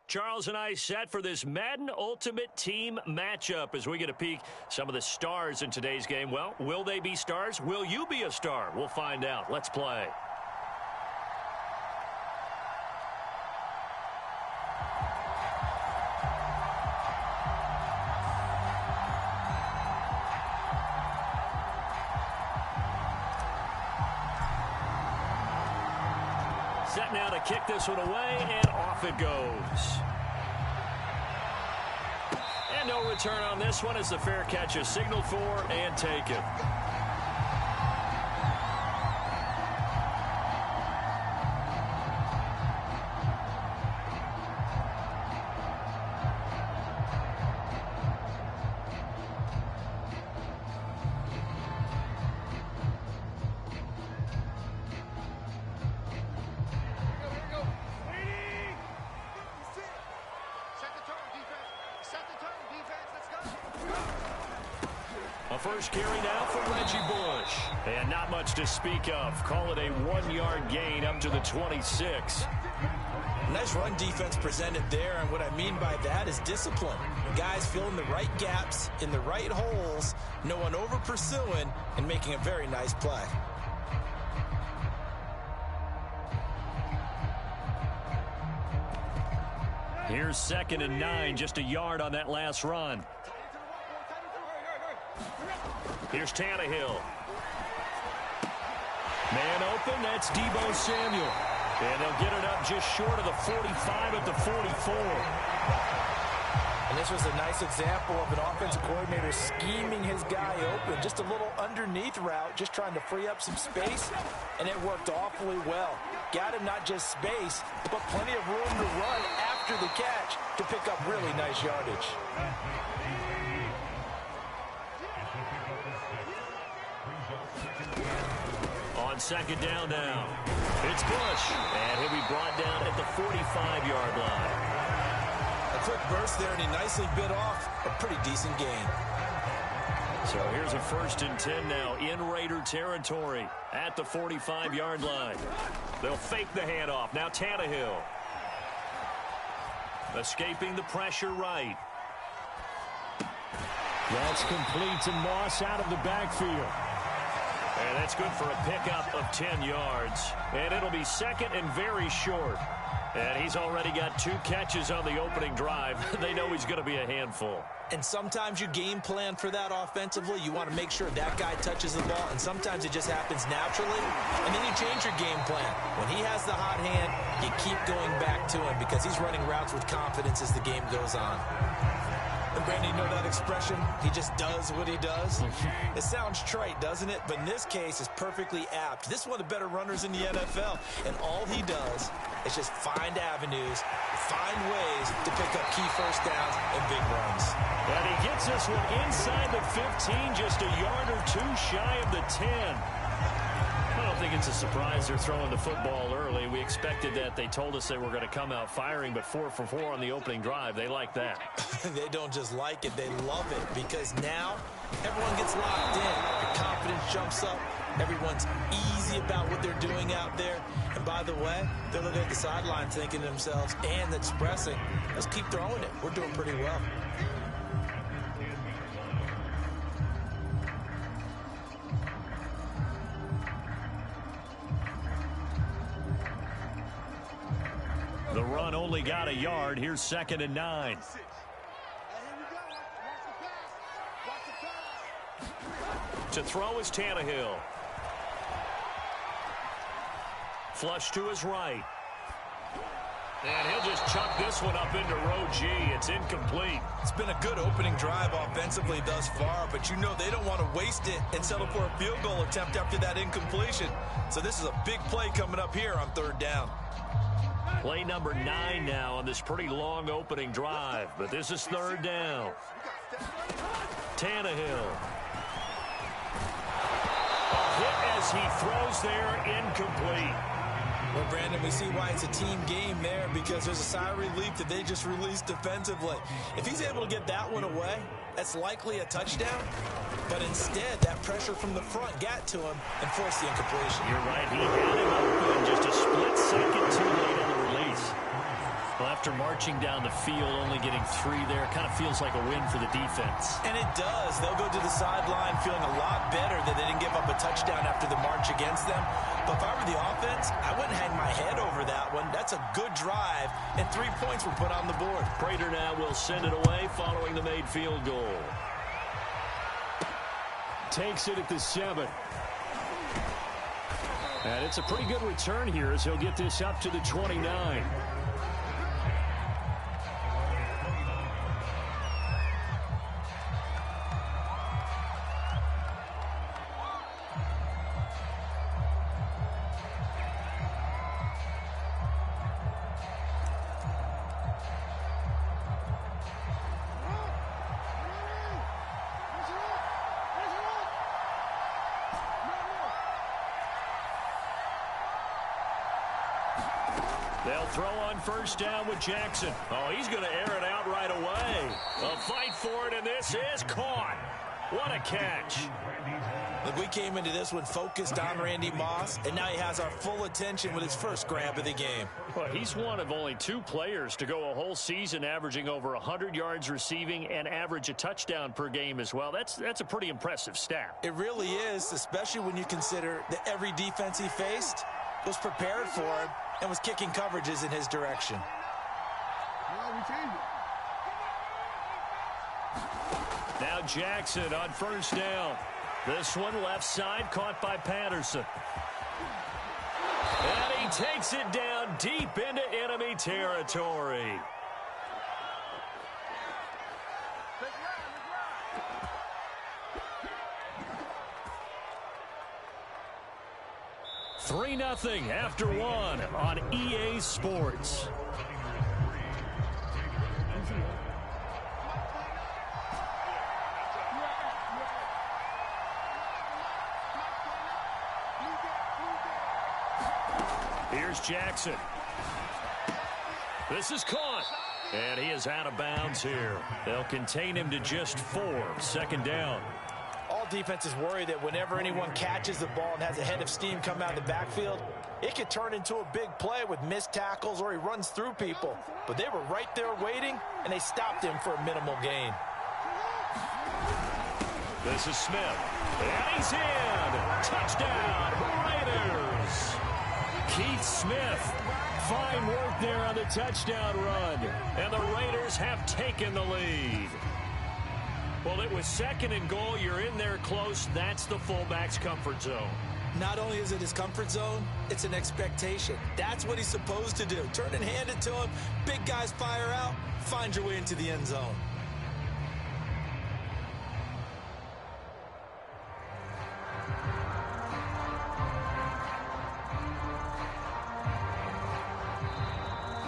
Charles and I set for this Madden Ultimate Team matchup as we get a peek some of the stars in today's game. Well, will they be stars? Will you be a star? We'll find out. Let's play. Set now to kick this one away, and off it goes. And no return on this one as the fair catch is signaled for and taken. First carry now for Reggie Bush. And not much to speak of. Call it a 1-yard gain up to the 26. Nice run defense presented there, and what I mean by that is discipline. Guys filling the right gaps in the right holes, no one over pursuing, and making a very nice play. Here's 2nd and 9, just a yard on that last run. Here's Tannehill. Man open, that's Deebo Samuel. And they'll get it up just short of the 45 at the 44. And this was a nice example of an offensive coordinator scheming his guy open. Just a little underneath route, just trying to free up some space, and it worked awfully well. Got him not just space, but plenty of room to run after the catch to pick up really nice yardage. On 2nd down now, it's Bush, and he'll be brought down at the 45-yard line. A quick burst there, and he nicely bit off a pretty decent gain. So here's a 1st and 10 now in Raider territory at the 45-yard line. They'll fake the handoff. Now Tannehill. Escaping the pressure right. That's complete to Moss out of the backfield. And that's good for a pickup of 10 yards. And it'll be 2nd and very short. And he's already got 2 catches on the opening drive. They know he's going to be a handful. And sometimes you game plan for that offensively. You want to make sure that guy touches the ball. And sometimes it just happens naturally. And then you change your game plan. When he has the hot hand, you keep going back to him because he's running routes with confidence as the game goes on. And Brandon, you know that expression? He just does what he does. It sounds trite, doesn't it? But in this case, it's perfectly apt. This is one of the better runners in the NFL. And all he does is just find avenues, find ways to pick up key first downs and big runs. And he gets this one inside the 15, just a yard or 2 shy of the 10. I don't think it's a surprise they're throwing the football early. We expected that. They told us they were going to come out firing, but 4 for 4 on the opening drive. They like that. They don't just like it, they love it, because now everyone gets locked in. The confidence jumps up, Everyone's easy about what they're doing out there. And by the way, they're looking at the sideline thinking to themselves and expressing, let's keep throwing it. We're doing pretty well. The run only got a yard. Here's 2nd and 9. To throw is Tannehill. Flush to his right. And he'll just chuck this one up into row G. It's incomplete. It's been a good opening drive offensively thus far, but you know they don't want to waste it and settle for a field goal attempt after that incompletion. So this is a big play coming up here on 3rd down. Play number 9 now on this pretty long opening drive, but this is 3rd down. Tannehill. A hit as he throws there, incomplete. Well, Brandon, we see why it's a team game there, because there's a sigh of relief that they just released defensively. If he's able to get that one away, that's likely a touchdown. But instead, that pressure from the front got to him and forced the incompletion. You're right. He had him open just a split second too late in the release. Well, after marching down the field, only getting 3 there, kind of feels like a win for the defense. And it does. They'll go to the sideline feeling a lot better that they didn't give up a touchdown after the march against them. But if I were the offense, I wouldn't hang my head over that one. That's a good drive, and 3 points were put on the board. Prater now will send it away following the made field goal. Takes it at the 7. And it's a pretty good return here as he'll get this up to the 29. They'll throw on 1st down with Jackson. Oh, he's going to air it out right away. A fight for it, and this is caught. What a catch. Look, we came into this one focused on Randy Moss, and now he has our full attention with his first grab of the game. Well, he's one of only 2 players to go a whole season averaging over 100 yards receiving and average a touchdown per game as well. That's a pretty impressive stat. It really is, especially when you consider that every defense he faced was prepared for him and was kicking coverages in his direction. Now Jackson on 1st down. This one left side caught by Patterson. And he takes it down deep into enemy territory. Three 3-0 after 1 on EA Sports. Here's Jackson. This is caught. And he is out of bounds here. They'll contain him to just 4. 2nd down. All defenses worry that whenever anyone catches the ball and has a head of steam come out of the backfield, it could turn into a big play with missed tackles or he runs through people. But they were right there waiting, and they stopped him for a minimal gain. This is Smith. And he's in. Touchdown, Raiders. Keith Smith. Fine work there on the touchdown run. And the Raiders have taken the lead. Well, it was 2nd and goal. You're in there close. That's the fullback's comfort zone. Not only is it his comfort zone, it's an expectation. That's what he's supposed to do. Turn and hand it to him. Big guys fire out. Find your way into the end zone.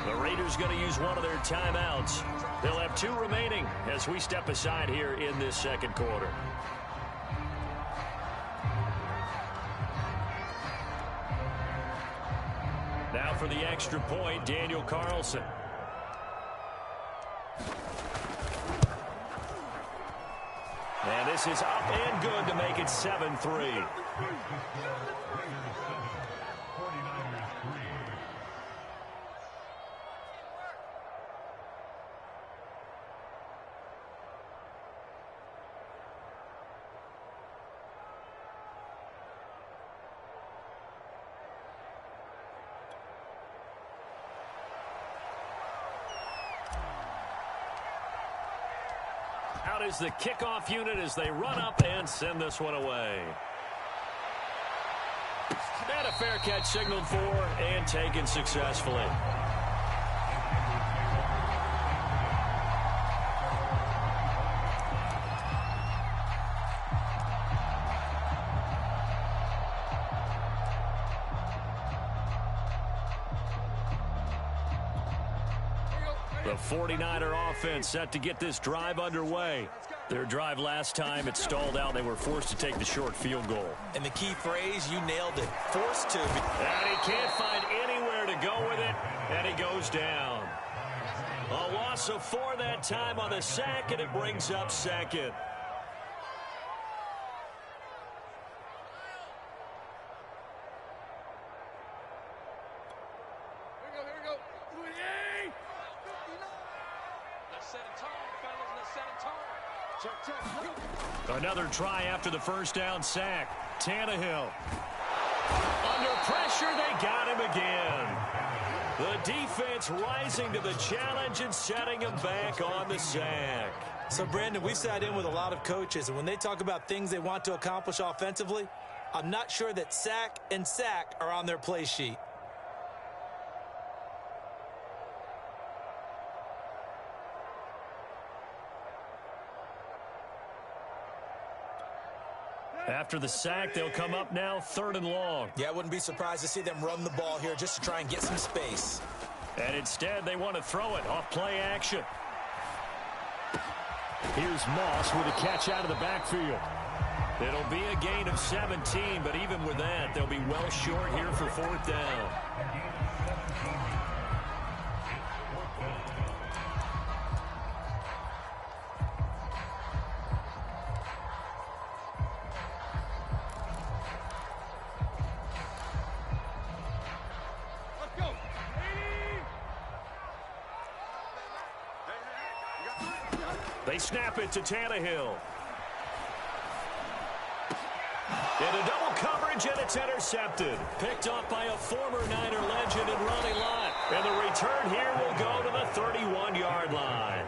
The Raiders going to use one of their timeouts. They'll have 2 remaining as we step aside here in this 2nd quarter. Now for the extra point, Daniel Carlson. And this is up and good to make it 7-3. Out is the kickoff unit as they run up and send this one away. And a fair catch signaled for and taken successfully. The 49er offense set to get this drive underway. Their drive last time, it stalled out. They were forced to take the short field goal. And the key phrase, you nailed it, forced to. And he can't find anywhere to go with it, and he goes down. A loss of 4 that time on the sack, and it brings up second. Another try after the first down sack. Tannehill. Under pressure, they got him again. The defense rising to the challenge and setting him back on the sack. So, Brandon, we sat in with a lot of coaches, and when they talk about things they want to accomplish offensively, I'm not sure that sack and sack are on their play sheet. After the sack, they'll come up now 3rd and long. Yeah, I wouldn't be surprised to see them run the ball here just to try and get some space. And instead, they want to throw it off play action. Here's Moss with a catch out of the backfield. It'll be a gain of 17, but even with that, they'll be well short here for 4th down. They snap it to Tannehill. Into double coverage, and it's intercepted. Picked off by a former Niner legend in Ronnie Lott. And the return here will go to the 31-yard line.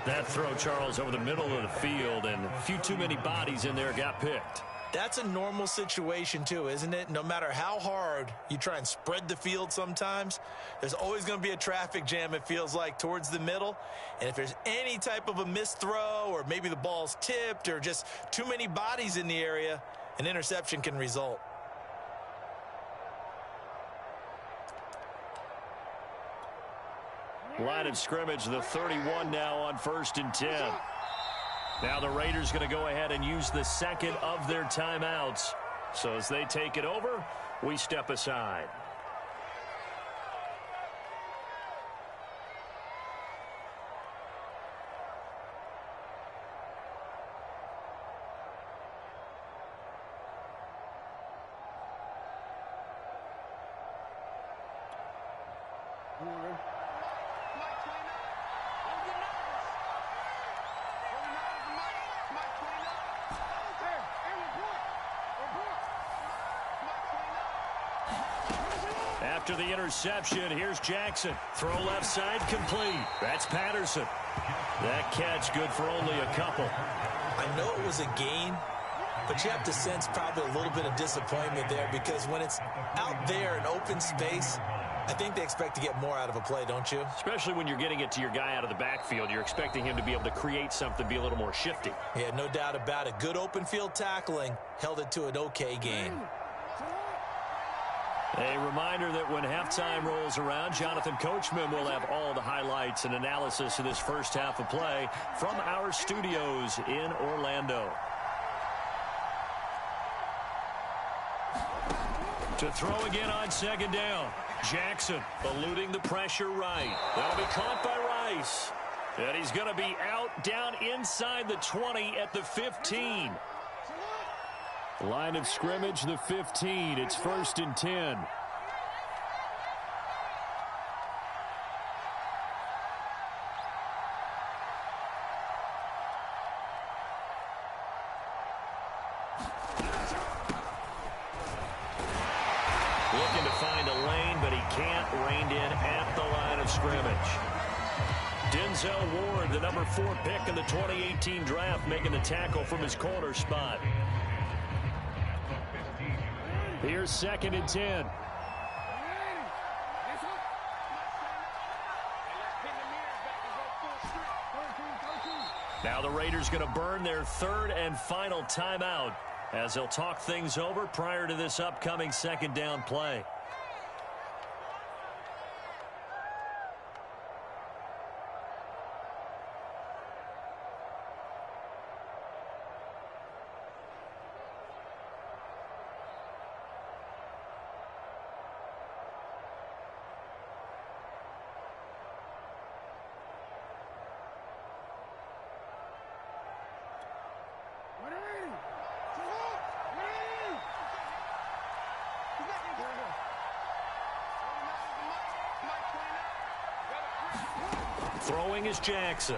That throw, Charles, over the middle of the field, and a few too many bodies in there got picked. That's a normal situation, too, isn't it? No matter how hard you try and spread the field sometimes, there's always going to be a traffic jam, it feels like, towards the middle. And if there's any type of a missed throw or maybe the ball's tipped or just too many bodies in the area, an interception can result. Line of scrimmage, the 31 now on 1st and 10. Now the Raiders going to go ahead and use the second of their timeouts. So as they take it over, we step aside. After the interception, here's Jackson. Throw left side, complete. That's Patterson. That catch good for only a couple. I know it was a gain, but you have to sense probably a little bit of disappointment there because when it's out there in open space, I think they expect to get more out of a play, don't you? Especially when you're getting it to your guy out of the backfield. You're expecting him to be able to create something, be a little more shifty. Yeah, no doubt about it. Good open field tackling held it to an okay gain. A reminder that when halftime rolls around, Jonathan Coachman will have all the highlights and analysis of this first half of play from our studios in Orlando. To throw again on 2nd down. Jackson eluding the pressure right. That'll be caught by Rice. And he's going to be out down inside the 20 at the 15. Line of scrimmage, the 15. It's 1st and 10. Looking to find a lane, but he can't. Reined in at the line of scrimmage. Denzel Ward, the number 4 pick in the 2018 draft, making the tackle from his corner spot. Here's 2nd and 10. Now the Raiders going to burn their 3rd and final timeout as they'll talk things over prior to this upcoming 2nd down play. Throwing is Jackson.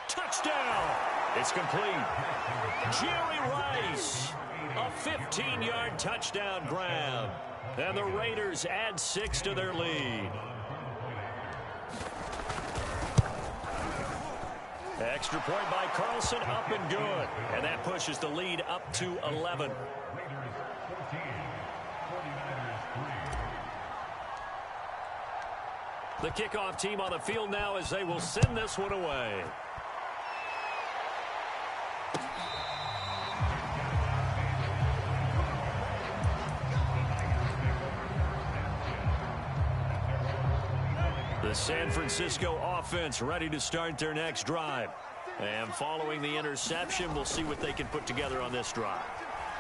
Touchdown! It's complete. Jerry Rice, a 15-yard touchdown grab. And the Raiders add 6 to their lead. Extra point by Carlson, up and good. And that pushes the lead up to 11. The kickoff team on the field now as they will send this one away. The San Francisco offense ready to start their next drive. And following the interception, we'll see what they can put together on this drive.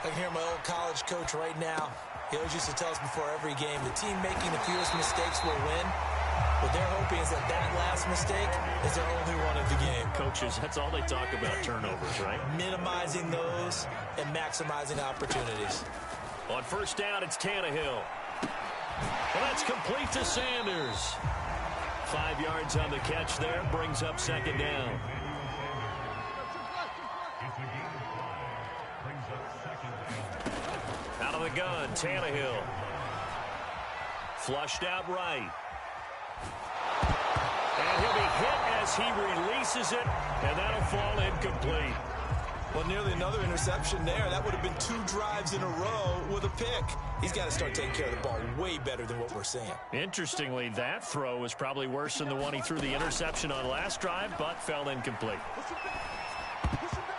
I can hear my old college coach right now. He always used to tell us before every game, the team making the fewest mistakes will win. What they're hoping is that last mistake is their only one of the game. Coaches, that's all they talk about, turnovers, right? Minimizing those and maximizing opportunities. On 1st down, it's Tannehill. Well, that's complete to Sanders. 5 yards on the catch there, brings up 2nd down. Out of the gun, Tannehill. Flushed out right. And he'll be hit as he releases it, and that'll fall incomplete. Well, nearly another interception there. That would have been 2 drives in a row with a pick. He's got to start taking care of the ball way better than what we're seeing. Interestingly, that throw was probably worse than the one he threw the interception on last drive, but fell incomplete.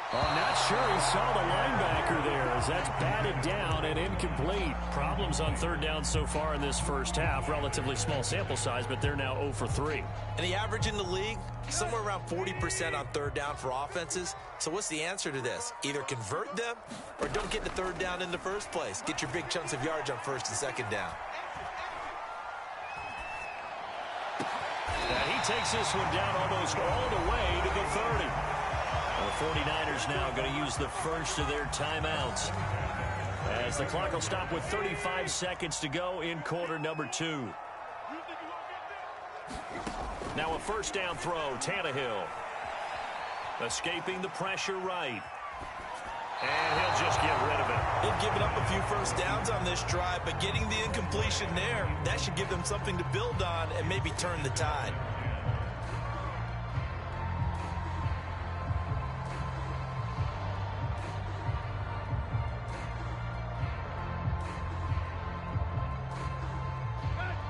I'm not sure he saw the linebacker there as that's batted down and incomplete. Problems on 3rd down so far in this first half. Relatively small sample size, but they're now 0 for 3. And the average in the league, somewhere around 40% on 3rd down for offenses. So what's the answer to this? Either convert them or don't get the 3rd down in the first place. Get your big chunks of yards on 1st and 2nd down. And he takes this one down almost all the way to the 30. The 49ers now going to use the first of their timeouts as the clock will stop with 35 seconds to go in quarter number 2. Now a 1st down throw, Tannehill. Escaping the pressure right. And he'll just get rid of it. They've given up a few 1st downs on this drive, but getting the incompletion there, that should give them something to build on and maybe turn the tide.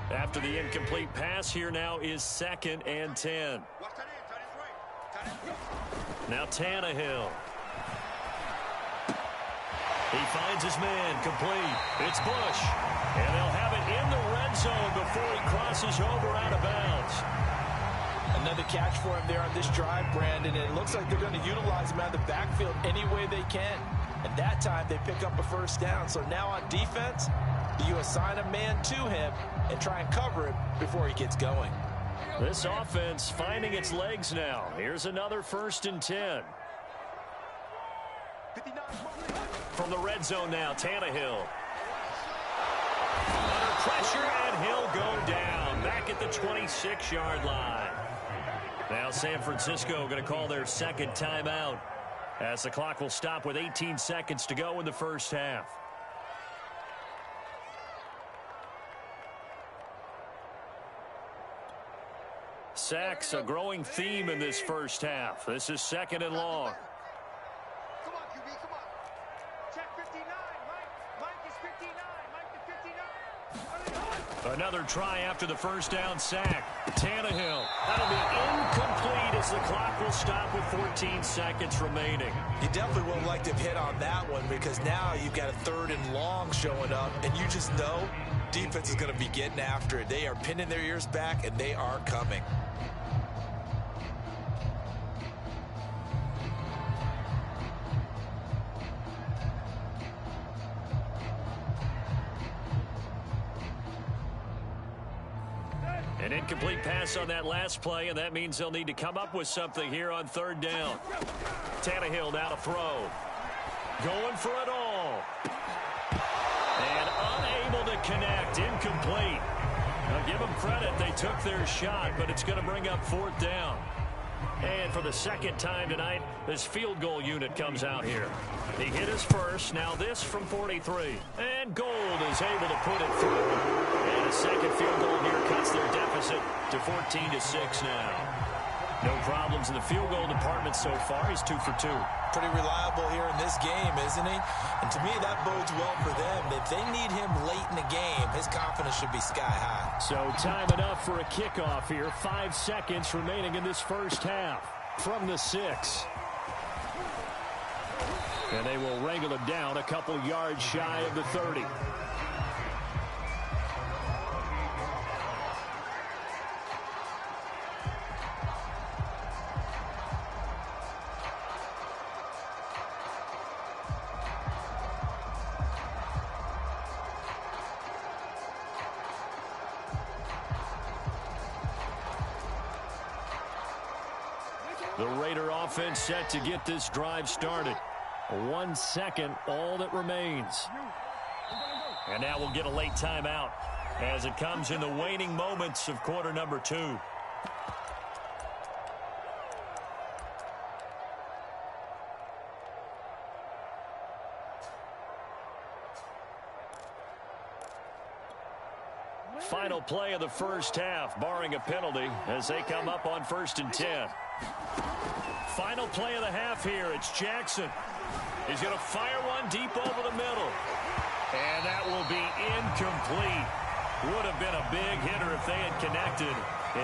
After the incomplete pass, here now is 2nd and 10. Now Tannehill. He finds his man, complete. It's Bush. And they'll have it in the red zone before he crosses over out of bounds. Another catch for him there on this drive, Brandon. And it looks like they're going to utilize him out of the backfield any way they can. And that time they pick up a 1st down. So now on defense, you assign a man to him and try and cover him before he gets going. This offense finding its legs now. Here's another 1st and 10. From the red zone now, Tannehill. Under pressure, and he'll go down. Back at the 26-yard line. Now San Francisco going to call their second timeout, as the clock will stop with 18 seconds to go in the first half. Sacks, a growing theme in this first half. This is 2nd and long. Come on, QB, come on. Check 59, Mike is 59, Mike to 59. Another try after the first down sack. Tannehill. That'll be incomplete as the clock will stop with 14 seconds remaining. You definitely would like to have hit on that one, because now you've got a 3rd and long showing up, and you just know defense is going to be getting after it. They are pinning their ears back, and they are coming. An incomplete pass on that last play, and that means they'll need to come up with something here on 3rd down. Tannehill now to throw. Going for it all. And unable to connect. Incomplete. Now give them credit. They took their shot, but it's going to bring up 4th down. And for the second time tonight, this field goal unit comes out here. He hit his first. Now this from 43. And Gold is able to put it through. And a second field goal here cuts their deficit to 14-6 now. No problems in the field goal department so far. He's 2 for 2. Pretty reliable here in this game, isn't he? And to me, that bodes well for them. If they need him late in the game, his confidence should be sky high. So time enough for a kickoff here. 5 seconds remaining in this first half. From the 6. And they will wrangle him down a couple yards shy of the 30. The Raider offense set to get this drive started. 1 second, all that remains. And now we'll get a late timeout as it comes in the waning moments of quarter number 2. Final play of the first half, barring a penalty, as they come up on 1st and 10. Final play of the half here. It's Jackson. He's going to fire one deep over the middle. And that will be incomplete. Would have been a big hitter if they had connected.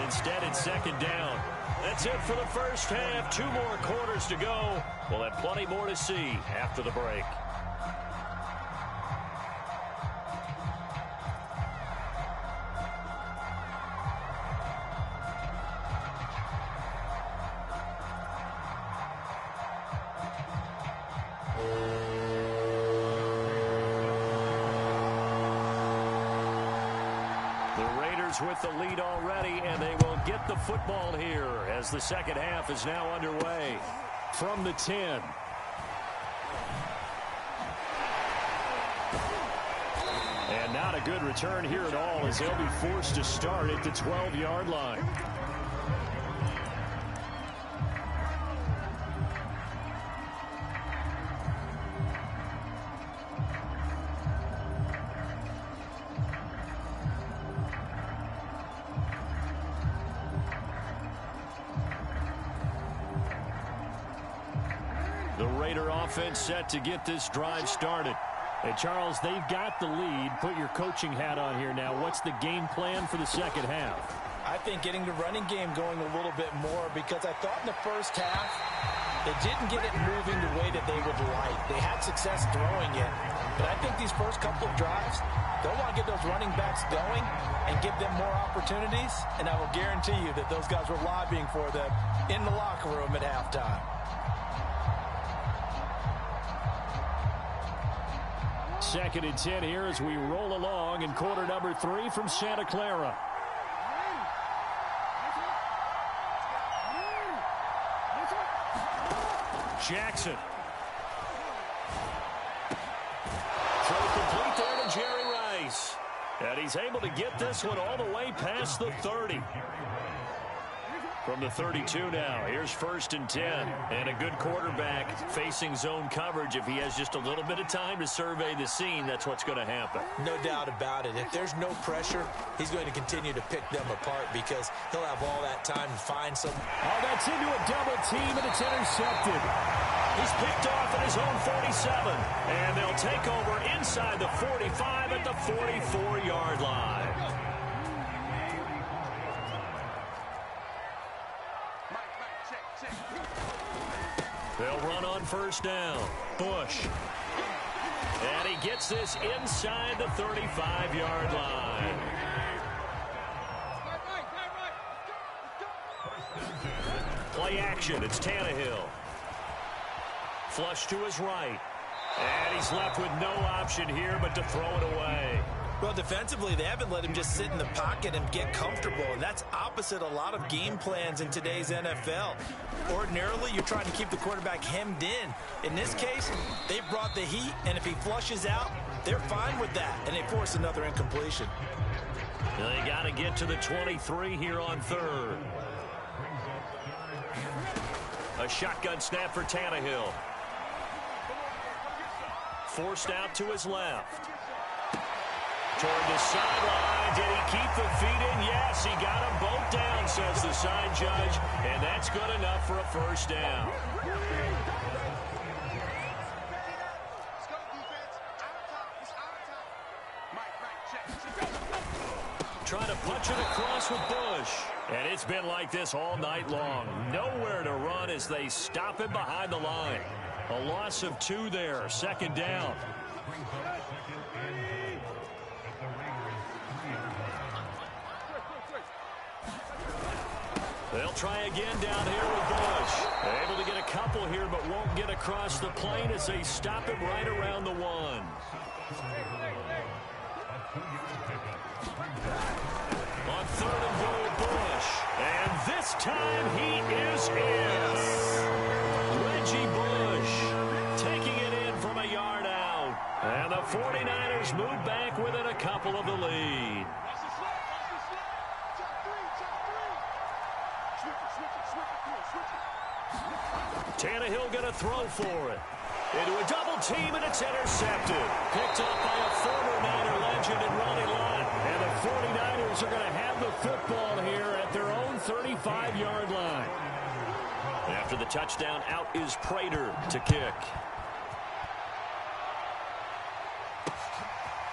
Instead, it's 2nd down. That's it for the first half. 2 more quarters to go. We'll have plenty more to see after the break. With the lead already, and they will get the football here as the second half is now underway. From the 10. And not a good return here at all, as they'll be forced to start at the 12-yard line. Offense set to get this drive started. Hey, Charles, they've got the lead. Put your coaching hat on here now. What's the game plan for the second half? I think getting the running game going a little bit more, because I thought in the first half they didn't get it moving the way that they would like. They had success throwing it, but I think these first couple of drives, they'll want to get those running backs going and give them more opportunities, and I will guarantee you that those guys were lobbying for them in the locker room at halftime. 2nd and 10 here as we roll along in quarter number 3 from Santa Clara. Jackson. Throw complete there to Jerry Rice. And he's able to get this one all the way past the 30. From the 32 now, here's 1st and 10. And a good quarterback facing zone coverage. If he has just a little bit of time to survey the scene, that's what's going to happen. No doubt about it. If there's no pressure, he's going to continue to pick them apart because he'll have all that time to find some. Oh, that's into a double team, and it's intercepted. He's picked off at his own 47. And they'll take over inside the 45 at the 44-yard line. They'll run on 1st down. Bush. And he gets this inside the 35-yard line. Play action. It's Tannehill. Flush to his right. And he's left with no option here but to throw it away. Well, defensively, they haven't let him just sit in the pocket and get comfortable, and that's opposite a lot of game plans in today's NFL. Ordinarily, you're trying to keep the quarterback hemmed in. In this case, they brought the heat, and if he flushes out, they're fine with that, and they force another incompletion. They got to get to the 23 here on 3rd. A shotgun snap for Tannehill. Forced out to his left. Toward the sideline. Did he keep the feet in? Yes, he got them both down, says the side judge. And that's good enough for a 1st down. Trying to punch it across with Bush. And it's been like this all night long. Nowhere to run as they stop him behind the line. A loss of 2 there. 2nd down. They'll try again down here with Bush. Able to get a couple here, but won't get across the plane as they stop him right around the 1. On 3rd and goal, Bush. And this time he is in. Reggie Bush taking it in from a yard out. And the 49ers move back within a couple of the lead. Tannehill going to throw for it. Into a double team, and it's intercepted. Picked up by a former Niner legend in Ronnie Lott. And the 49ers are going to have the football here at their own 35-yard line. After the touchdown, out is Prater to kick.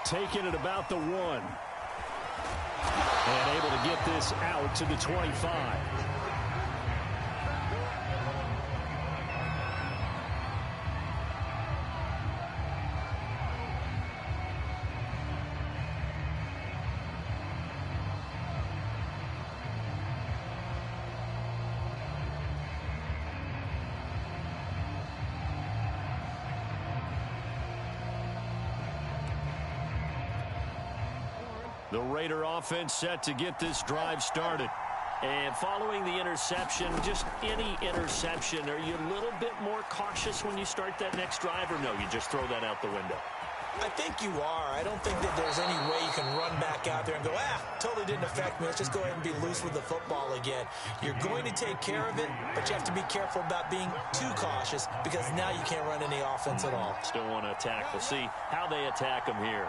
Taking it about the 1. And able to get this out to the 25. The Raider offense set to get this drive started. And following the interception, just any interception, are you a little bit more cautious when you start that next drive, or no, you just throw that out the window? I think you are. I don't think that there's any way you can run back out there and go, totally didn't affect me. Let's just go ahead and be loose with the football again. You're going to take care of it, but you have to be careful about being too cautious because now you can't run any offense at all. Still want to attack. We'll see how they attack him here.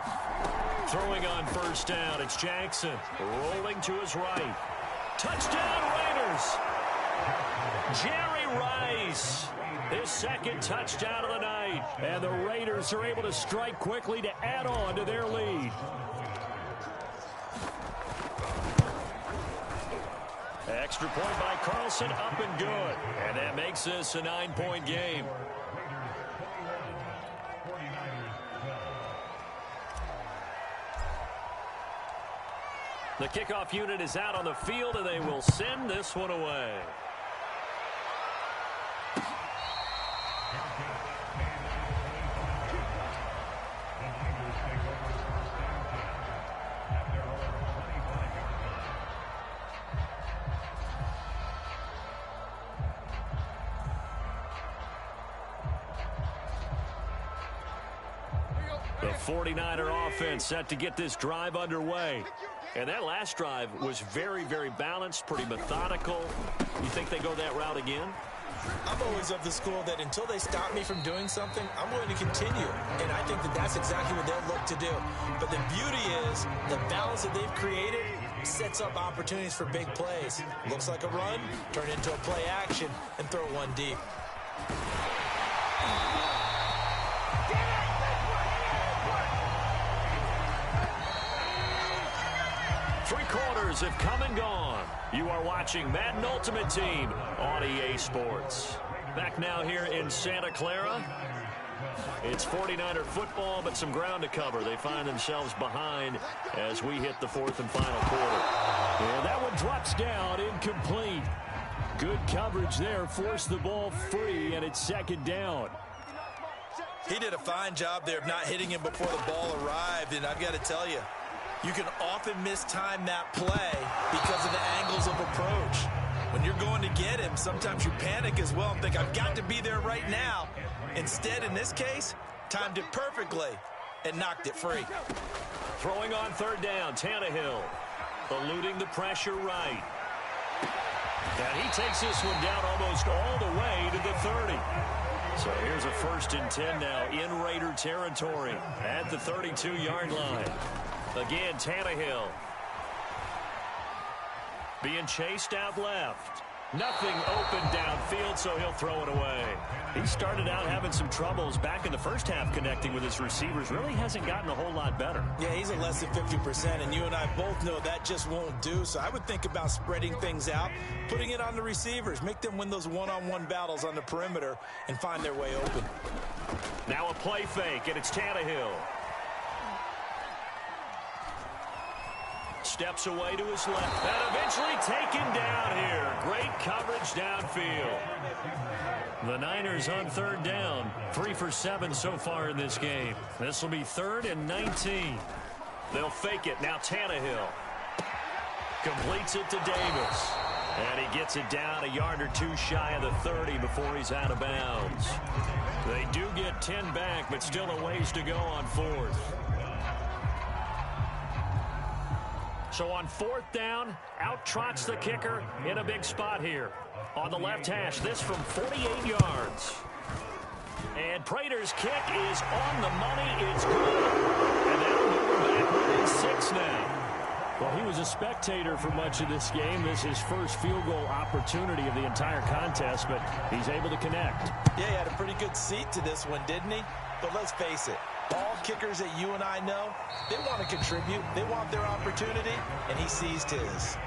Throwing on 1st down, it's Jackson. Rolling to his right. Touchdown, Raiders! Jerry Rice. His 2nd touchdown of the night. And the Raiders are able to strike quickly to add on to their lead. Extra point by Carlson, up and good. And that makes this a 9-point game. The kickoff unit is out on the field, and they will send this one away. The 49er offense set to get this drive underway. And that last drive was very, very balanced, pretty methodical. You think they go that route again? I'm always of the school that until they stop me from doing something, I'm going to continue. And I think that that's exactly what they'll look to do. But the beauty is the balance that they've created sets up opportunities for big plays. Looks like a run, turn it into a play action, and throw one deep. Three quarters have come and gone. You are watching Madden Ultimate Team on EA Sports. Back now here in Santa Clara. It's 49er football, but some ground to cover. They find themselves behind as we hit the fourth and final quarter. And that one drops down, incomplete. Good coverage there, forced the ball free, and it's second down. He did a fine job there of not hitting him before the ball arrived, and I've got to tell you, you can often mistime that play because of the angles of approach. When you're going to get him, sometimes you panic as well and think, I've got to be there right now. Instead, in this case, timed it perfectly and knocked it free. Throwing on third down, Tannehill eluding the pressure right. And he takes this one down almost all the way to the 30. So here's a 1st and 10 now in Raider territory at the 32-yard line. Again, Tannehill being chased out left. Nothing open downfield, so he'll throw it away. He started out having some troubles back in the first half connecting with his receivers. Really hasn't gotten a whole lot better. Yeah, he's at less than 50%, and you and I both know that just won't do. So I would think about spreading things out, putting it on the receivers, make them win those one-on-one battles on the perimeter and find their way open. Now a play fake, and it's Tannehill. Steps away to his left. And eventually taken down here. Great coverage downfield. The Niners on third down. 3 for 7 so far in this game. This will be 3rd and 19. They'll fake it. Now Tannehill completes it to Davis. And he gets it down a yard or two shy of the 30 before he's out of bounds. They do get 10 back, but still a ways to go on 4th. So on 4th down, out trots the kicker in a big spot here. On the left hash, this from 48 yards. And Prater's kick is on the money. It's good. And that'll move him back within 6 now. Well, he was a spectator for much of this game. This is his first field goal opportunity of the entire contest, but he's able to connect. Yeah, he had a pretty good seat to this one, didn't he? But let's face it, all kickers that you and I know, they want to contribute. They want their opportunity, and he seized his.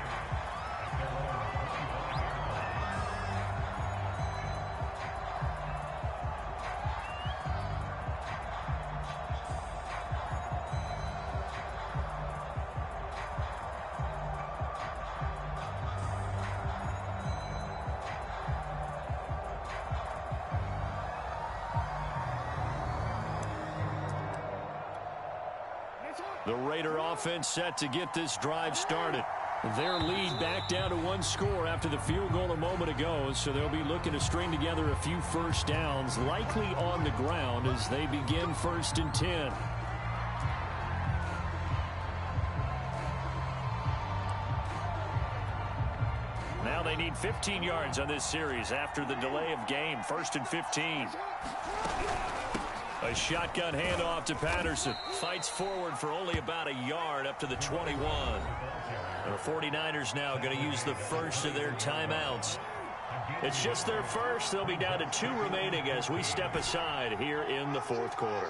The Raider offense set to get this drive started. Their lead back down to 1 score after the field goal a moment ago, so they'll be looking to string together a few first downs, likely on the ground as they begin 1st and 10. Now they need 15 yards on this series after the delay of game. 1st and 15. A shotgun handoff to Patterson. Fights forward for only about a yard up to the 21. The 49ers now going to use the first of their timeouts. It's just their first. They'll be down to 2 remaining as we step aside here in the 4th quarter.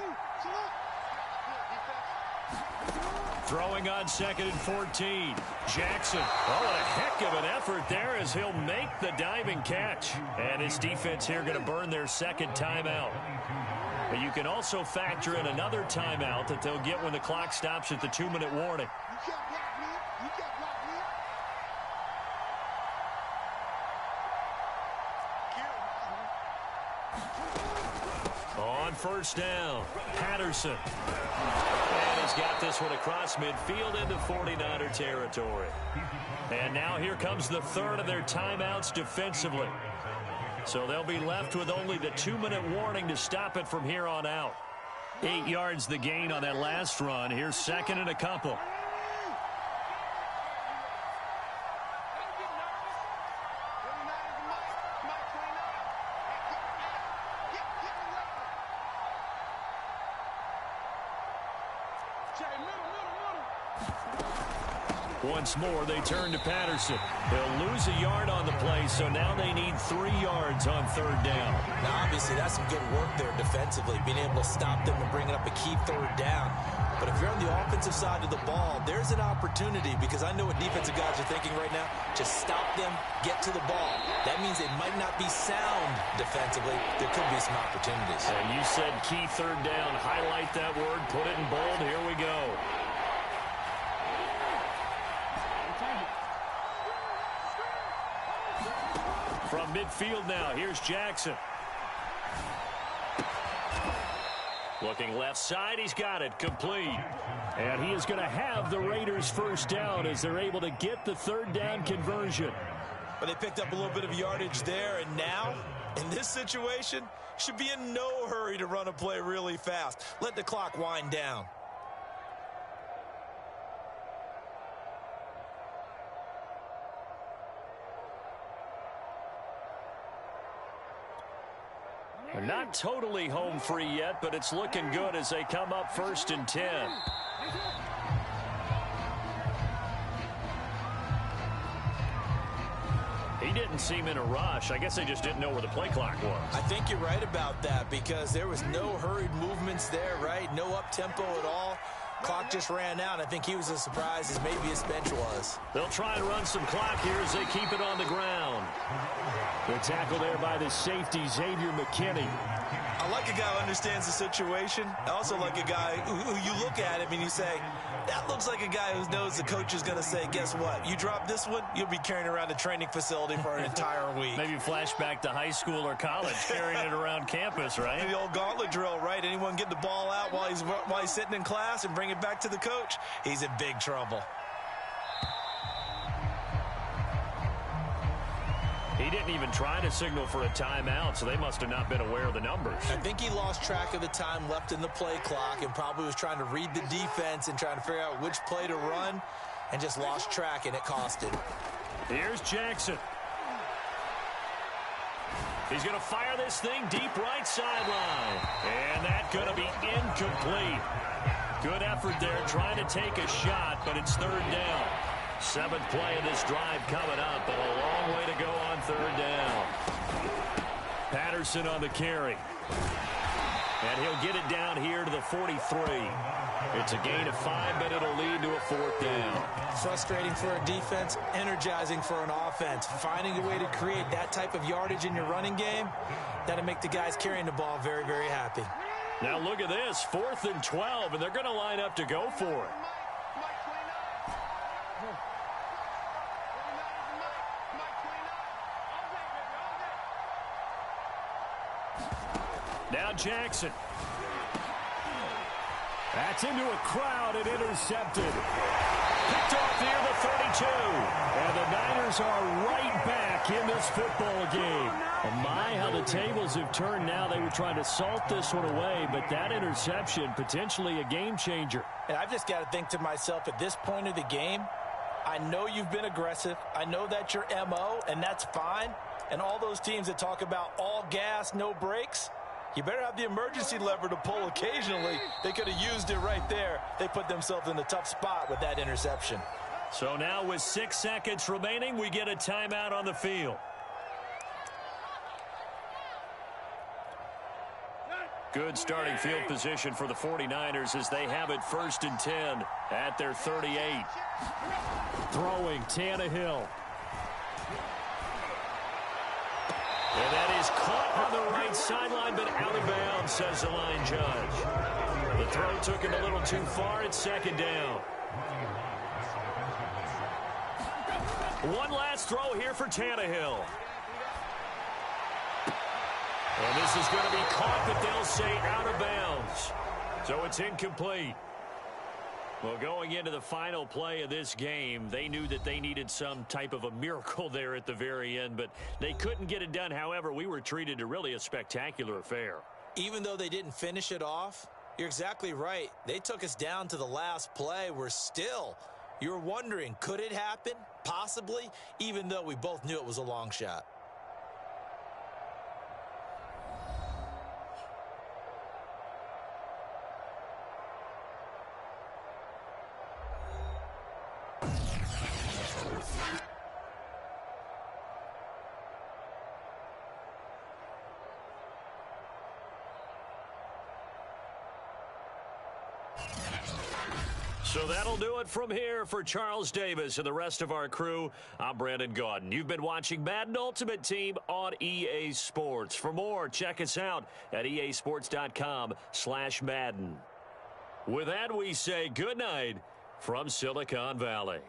Throwing on 2nd and 14. Jackson. Oh, what a heck of an effort there as he'll make the diving catch. And his defense here going to burn their 2nd timeout. But you can also factor in another timeout that they'll get when the clock stops at the 2-minute warning. On 1st down, Patterson. And he's got this one across midfield into 49er territory. And now here comes the 3rd of their timeouts defensively. So they'll be left with only the 2-minute warning to stop it from here on out. 8 yards the gain on that last run. Here's second and a couple. Once more, they turn to Patterson. They'll lose a yard on the play, so now they need 3 yards on third down. Now, obviously, that's some good work there defensively, being able to stop them and bring up a key third down. But if you're on the offensive side of the ball, there's an opportunity, because I know what defensive guys are thinking right now. Just stop them, get to the ball. That means they might not be sound defensively. There could be some opportunities. And you said key third down. Highlight that word, put it in bold. Here we go. From midfield now, here's Jackson. Looking left side, he's got it, complete. And he is going to have the Raiders first down as they're able to get the third down conversion. But they picked up a little bit of yardage there, and now, in this situation, should be in no hurry to run a play really fast. Let the clock wind down. They're not totally home free yet, but it's looking good as they come up 1st and 10. He didn't seem in a rush. I guess they just didn't know where the play clock was. I think you're right about that, because there was no hurried movements there, right? No up-tempo at all. Clock just ran out. I think he was as surprised as maybe his bench was. They'll try and run some clock here as they keep it on the ground. The tackle there by the safety, Xavier McKinney. I like a guy who understands the situation. I also like a guy who you look at him and you say, that looks like a guy who knows the coach is going to say, guess what? You drop this one, you'll be carrying around a training facility for an entire week. Maybe flashback to high school or college, carrying it around campus, right? The old gauntlet drill, right? Anyone get the ball out while he's sitting in class and bring it back to the coach, he's in big trouble. He didn't even try to signal for a timeout, so they must have not been aware of the numbers. I think he lost track of the time left in the play clock and probably was trying to read the defense and trying to figure out which play to run, and just lost track, and it cost him. Here's Jackson. He's going to fire this thing deep right sideline. And that's going to be incomplete. Good effort there trying to take a shot, but it's third down. 7th play of this drive coming up, but a long way to go on third down. Patterson on the carry. And he'll get it down here to the 43. It's a gain of 5, but it'll lead to a 4th down. Frustrating for a defense, energizing for an offense. Finding a way to create that type of yardage in your running game, that'll make the guys carrying the ball very, very happy. Now look at this, 4th and 12, and they're going to line up to go for it. Now Jackson. That's into a crowd and intercepted. Picked off near the 32. And the Niners are right back in this football game. And my, how the tables have turned now. They were trying to salt this one away, but that interception, potentially a game changer. And I've just got to think to myself, at this point of the game, I know you've been aggressive. I know that's your MO, and that's fine. And all those teams that talk about all gas, no brakes, you better have the emergency lever to pull occasionally. They could have used it right there. They put themselves in a tough spot with that interception. So now with 6 seconds remaining, we get a timeout on the field. Good starting field position for the 49ers as they have it 1st and 10 at their 38. Throwing Tannehill. And that is caught on the right sideline, but out of bounds, says the line judge. The throw took him a little too far. It's 2nd down. One last throw here for Tannehill. And this is going to be caught, but they'll say out of bounds. So it's incomplete. Well, going into the final play of this game, they knew that they needed some type of a miracle there at the very end, but they couldn't get it done. However, we were treated to really a spectacular affair. Even though they didn't finish it off, You're exactly right. They took us down to the last play. You're wondering, could it happen? Possibly, even though we both knew it was a long shot. So that'll do it from here for Charles Davis and the rest of our crew. I'm Brandon Gaudin. You've been watching Madden Ultimate Team on EA Sports. For more, check us out at easports.com/Madden. With that, we say good night from Silicon Valley.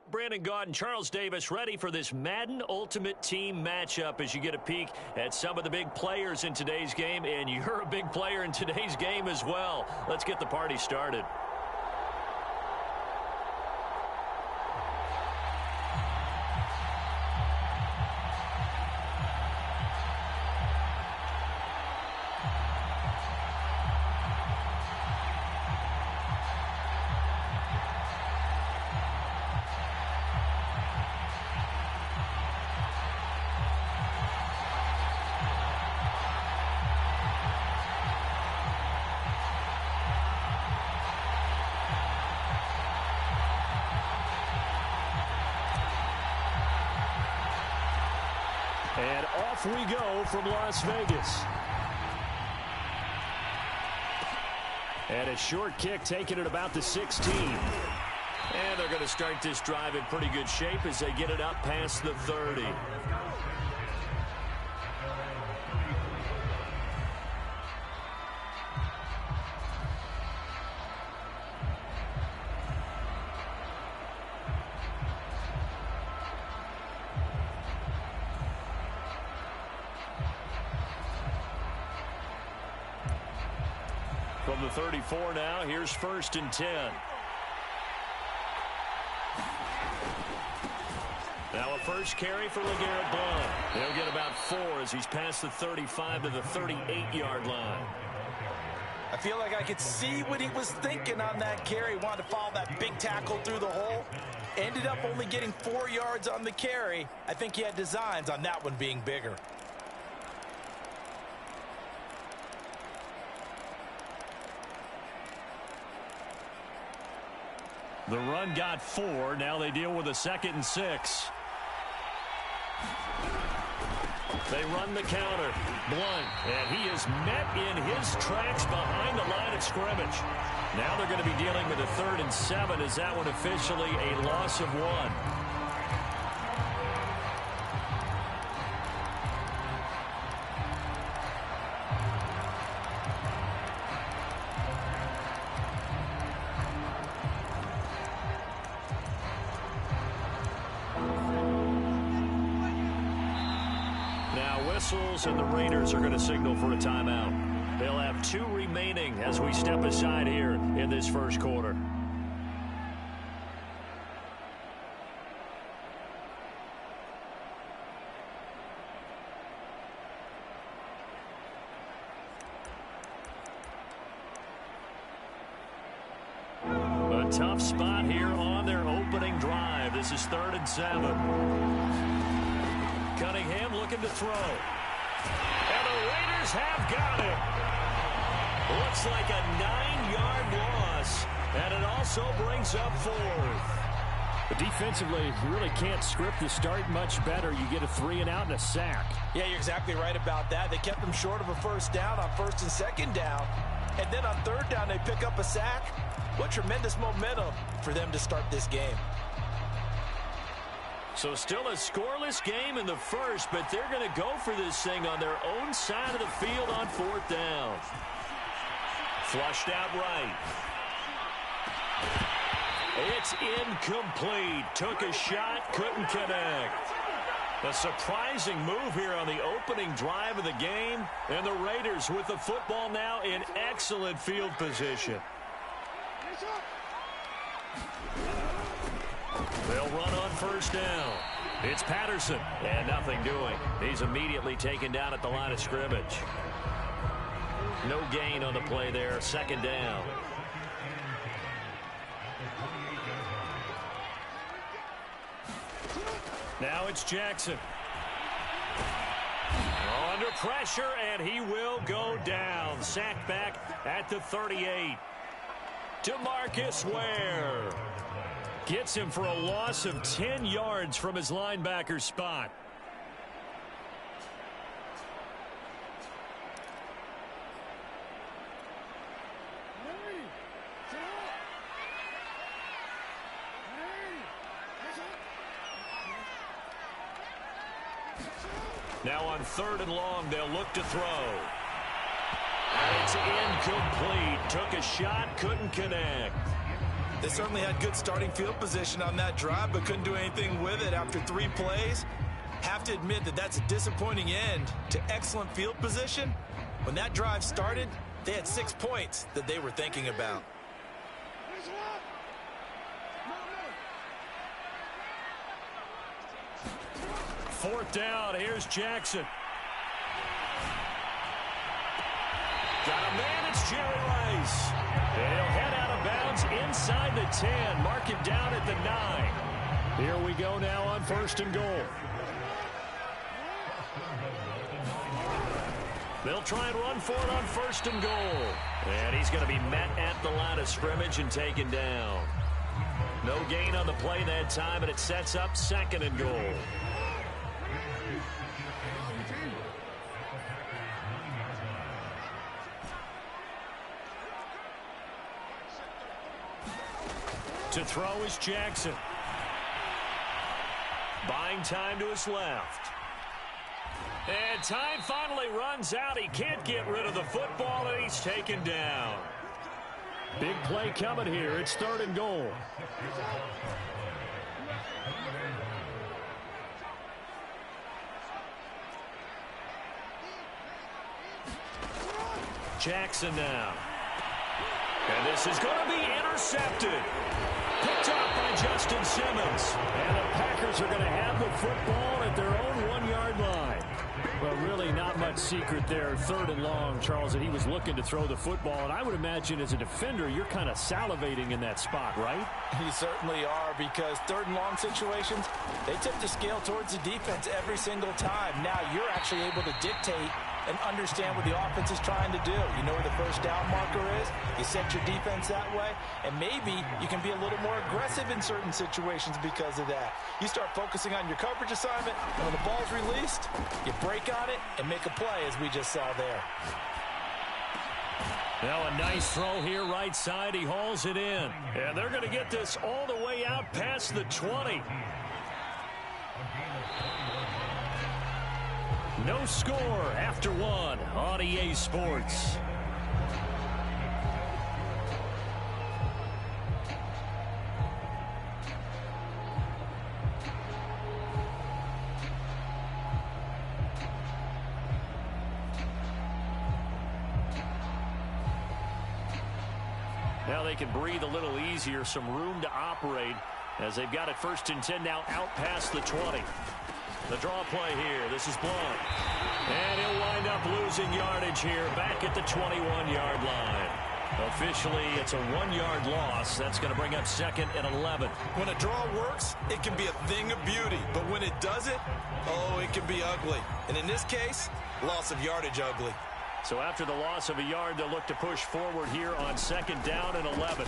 Brandon Gaudin, Charles Davis ready for this Madden Ultimate Team matchup as you get a peek at some of the big players in today's game, and you're a big player in today's game as well. Let's get the party started. And off we go from Las Vegas. And a short kick taken at about the 16. And they're going to start this drive in pretty good shape as they get it up past the 30. From the 34 now, here's 1st and 10. Now a first carry for LeGarrette Blount. He'll get about 4 as he's past the 35 to the 38-yard line. I feel like I could see what he was thinking on that carry. Wanted to follow that big tackle through the hole. Ended up only getting 4 yards on the carry. I think he had designs on that one being bigger. The run got 4. Now they deal with a 2nd and 6. They run the counter. Blunt. And he is met in his tracks behind the line of scrimmage. Now they're going to be dealing with a 3rd and 7. Is that one officially a loss of 1? And the Raiders are going to signal for a timeout. They'll have 2 remaining as we step aside here in this first quarter. A tough spot here on their opening drive. This is 3rd and 7. Cunningham looking to throw. And the Raiders have got it. Looks like a 9-yard loss. And it also brings up 4th. But defensively, you really can't script the start much better. You get a 3 and out and a sack. Yeah, you're exactly right about that. They kept them short of a 1st down on 1st and 2nd down. And then on 3rd down, they pick up a sack. What tremendous momentum for them to start this game. So still a scoreless game in the first, but they're going to go for this thing on their own side of the field on 4th down. Flushed out right. It's incomplete. Took a shot, couldn't connect. A surprising move here on the opening drive of the game, and the Raiders with the football now in excellent field position. They'll run on 1st down. It's Patterson, and nothing doing. He's immediately taken down at the line of scrimmage. No gain on the play there, 2nd down. Now it's Jackson. Under pressure, and he will go down. Sacked back at the 38. DeMarcus Ware gets him for a loss of 10 yards from his linebacker spot. Now on 3rd and long, they'll look to throw. And it's incomplete. Took a shot, couldn't connect. They certainly had good starting field position on that drive, but couldn't do anything with it after 3 plays. Have to admit that that's a disappointing end to excellent field position. When that drive started, they had 6 points that they were thinking about. Fourth down, here's Jackson. Got a man, it's Jerry Rice. And he'll head out of bounds inside the 10. Mark him down at the 9. Here we go now on 1st and goal. They'll try and run for it on 1st and goal. And he's going to be met at the line of scrimmage and taken down. No gain on the play that time, and it sets up 2nd and goal. To throw is Jackson. Buying time to his left. And time finally runs out. He can't get rid of the football, and he's taken down. Big play coming here. It's 3rd and goal. Jackson now. And this is going to be intercepted. Picked up by Justin Simmons. And the Packers are going to have the football at their own 1-yard line. Well, really not much secret there. 3rd and long, Charles, that he was looking to throw the football. And I would imagine as a defender, you're kind of salivating in that spot, right? You certainly are, because 3rd and long situations, they tip the scale towards the defense every single time. Now you're actually able to dictate and understand what the offense is trying to do. You know where the first down marker is. You set your defense that way, and maybe you can be a little more aggressive in certain situations because of that. You start focusing on your coverage assignment, and when the ball's released, you break on it and make a play, as we just saw there. Now a nice throw here right side. He hauls it in. And they're going to get this all the way out past the 20. No score after one on EA Sports. Now they can breathe a little easier, some room to operate as they've got it 1st and 10 now out past the 20. The draw play here. This is Blunt. And he'll wind up losing yardage here back at the 21-yard line. Officially, it's a 1-yard loss. That's going to bring up 2nd and 11. When a draw works, it can be a thing of beauty. But when it doesn't, oh, it can be ugly. And in this case, loss of yardage ugly. So after the loss of a yard, they'll look to push forward here on 2nd down and 11.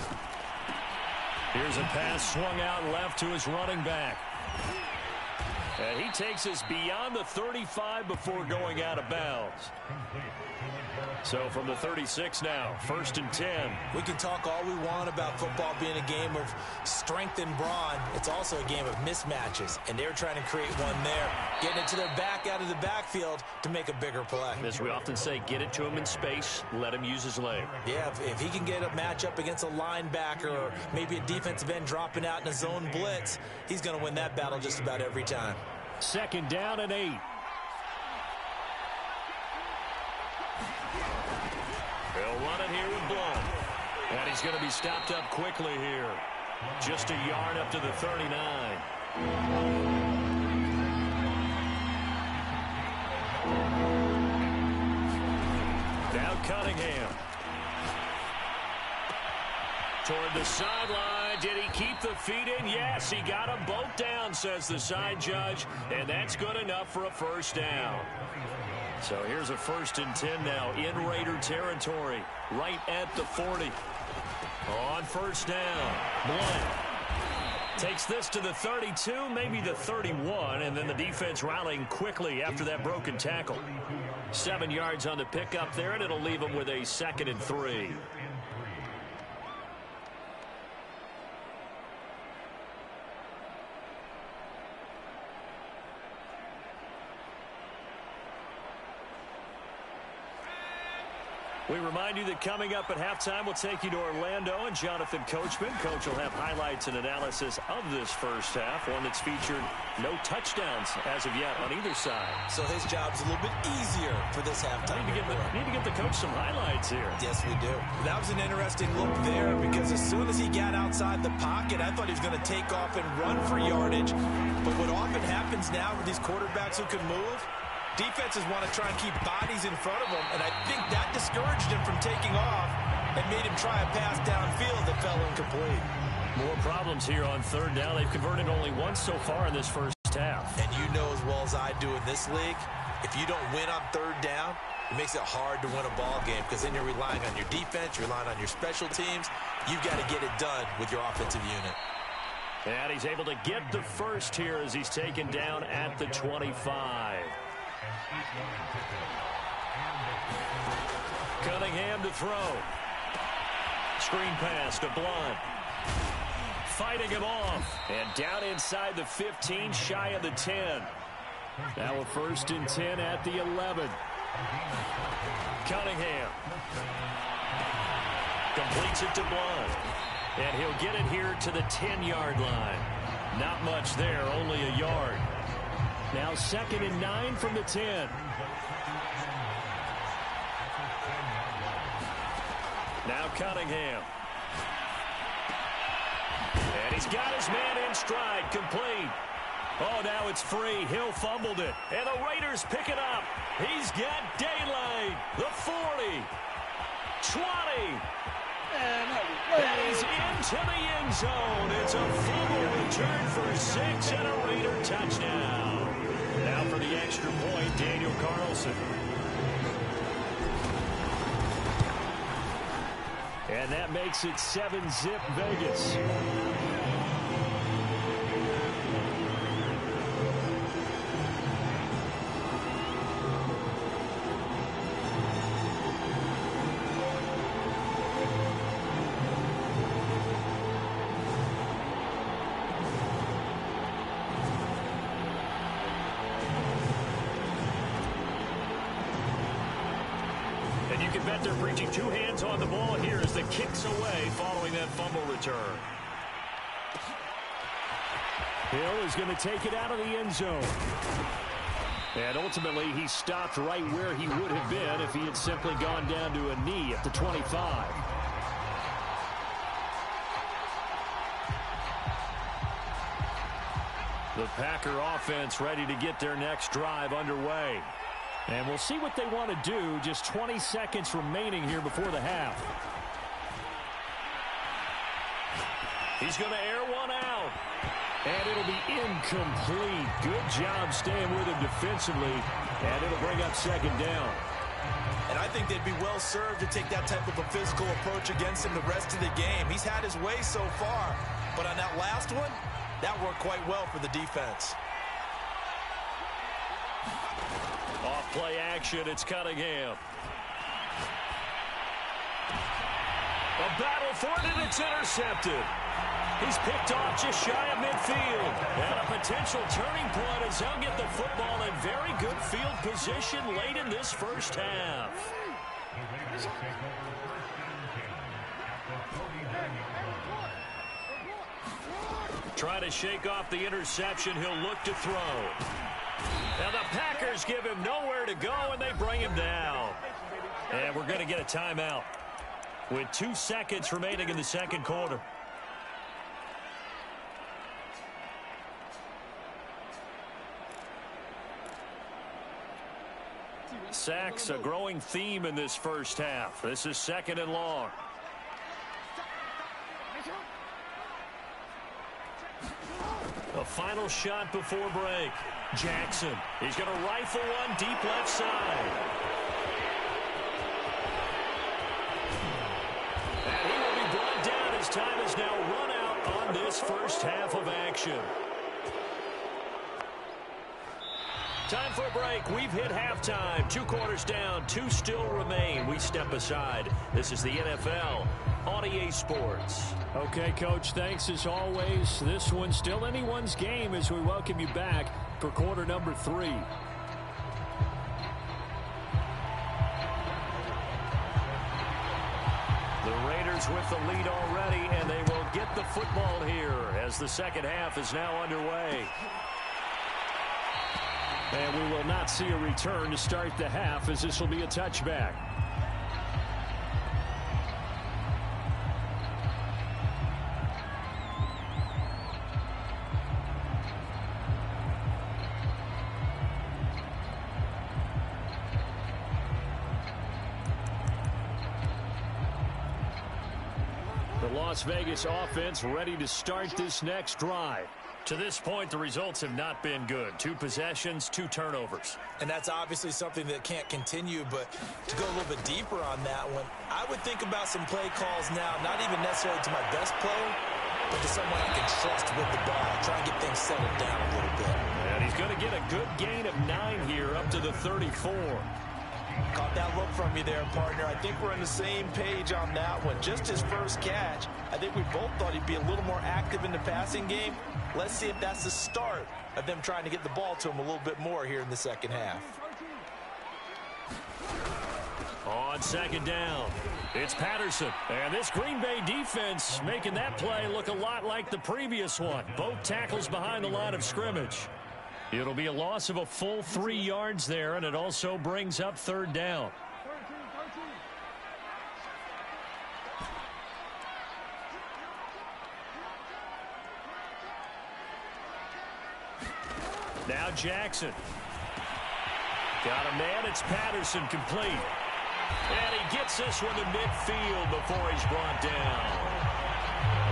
Here's a pass swung out left to his running back. And he takes us beyond the 35 before going out of bounds. So from the 36 now, 1st and 10. We can talk all we want about football being a game of strength and brawn. It's also a game of mismatches, and they're trying to create one there, getting it to their back out of the backfield to make a bigger play. As we often say, get it to him in space, let him use his leg. Yeah, if he can get a matchup against a linebacker or maybe a defensive end dropping out in a zone blitz, he's going to win that battle just about every time. 2nd down and 8. They'll run it here with Blunt. And he's going to be stopped up quickly here. Just a yard up to the 39. Now Cunningham. Toward the sideline. Did he keep the feet in? Yes, he got them both down, says the side judge. And that's good enough for a 1st down. So here's a 1st and 10 now in Raider territory, right at the 40. On 1st down, Blunt takes this to the 32, maybe the 31, and then the defense rallying quickly after that broken tackle. 7 yards on the pickup there, and it'll leave them with a 2nd and 3. We remind you that coming up at halftime, we'll take you to Orlando and Jonathan Coachman. Coach will have highlights and analysis of this first half, one that's featured no touchdowns as of yet on either side. So his job's a little bit easier for this halftime. Need to get the coach some highlights here. Yes, we do. That was an interesting look there because as soon as he got outside the pocket, I thought he was going to take off and run for yardage. But what often happens now with these quarterbacks who can move, defenses want to try and keep bodies in front of them, and I think that discouraged him from taking off and made him try a pass downfield that fell incomplete. More problems here on 3rd down. They've converted only once so far in this first half. And you know as well as I do in this league, if you don't win on 3rd down, it makes it hard to win a ball game because then you're relying on your defense, you're relying on your special teams. You've got to get it done with your offensive unit. And he's able to get the 1st here as he's taken down at the 25. Cunningham to throw. Screen pass to Blunt. Fighting him off. And down inside the 15, shy of the 10. Now a 1st and 10 at the 11. Cunningham. Completes it to Blunt. And he'll get it here to the 10-yard line. Not much there, only a yard. Now 2nd and 9 from the 10. Now Cunningham. And he's got his man in stride, complete. Oh, now it's free. Hill fumbled it. And the Raiders pick it up. He's got daylight. The 40. 20. And he's into the end zone. It's a fumble return for 6 and a Raider touchdown. Now for the extra point, Daniel Carlson. And that makes it 7-zip Vegas. You can bet they're preaching two hands on the ball here as the kick's away following that fumble return. Hill is going to take it out of the end zone. And ultimately, he stopped right where he would have been if he had simply gone down to a knee at the 25. The Packer offense ready to get their next drive underway. And we'll see what they want to do. Just 20 seconds remaining here before the half. He's going to air one out. And it'll be incomplete. Good job staying with him defensively. And it'll bring up second down. And I think they'd be well served to take that type of a physical approach against him the rest of the game. He's had his way so far. But on that last one, that worked quite well for the defense. Off play action, it's Cunningham. A battle for it, and it's intercepted. He's picked off just shy of midfield. And a potential turning point as they'll get the football in very good field position late in this first half. Trying to shake off the interception, he'll look to throw. Now the Packers give him nowhere to go, and they bring him down. And we're going to get a timeout with 2 seconds remaining in the second quarter. Sacks, a growing theme in this first half. This is 2nd and long. A final shot before break. Jackson, he's going to rifle one deep left side. And he will be brought down as time is now run out on this first half of action. Time for a break. We've hit halftime. 2 quarters down. 2 still remain. We step aside. This is the NFL on EA Sports. Okay, Coach, thanks as always. This one's still anyone's game as we welcome you back for quarter number 3. The Raiders with the lead already, and they will get the football here as the second half is now underway. And we will not see a return to start the half as this will be a touchback. The Las Vegas offense ready to start this next drive. To this point, the results have not been good. 2 possessions, 2 turnovers. And that's obviously something that can't continue, but to go a little bit deeper on that one, I would think about some play calls now, not even necessarily to my best player, but to someone I can trust with the ball, try and get things settled down a little bit. And he's going to get a good gain of 9 here up to the 34. Caught that look from you there, partner. I think we're on the same page on that one. Just his first catch, I think we both thought he'd be a little more active in the passing game. Let's see if that's the start of them trying to get the ball to him a little bit more here in the second half. On second down, it's Patterson. And this Green Bay defense making that play look a lot like the previous one. Both tackles behind the line of scrimmage. It'll be a loss of a full 3 yards there, and it also brings up 3rd down. Now Jackson. Got a man, it's Patterson, complete. And he gets this one to midfield before he's brought down.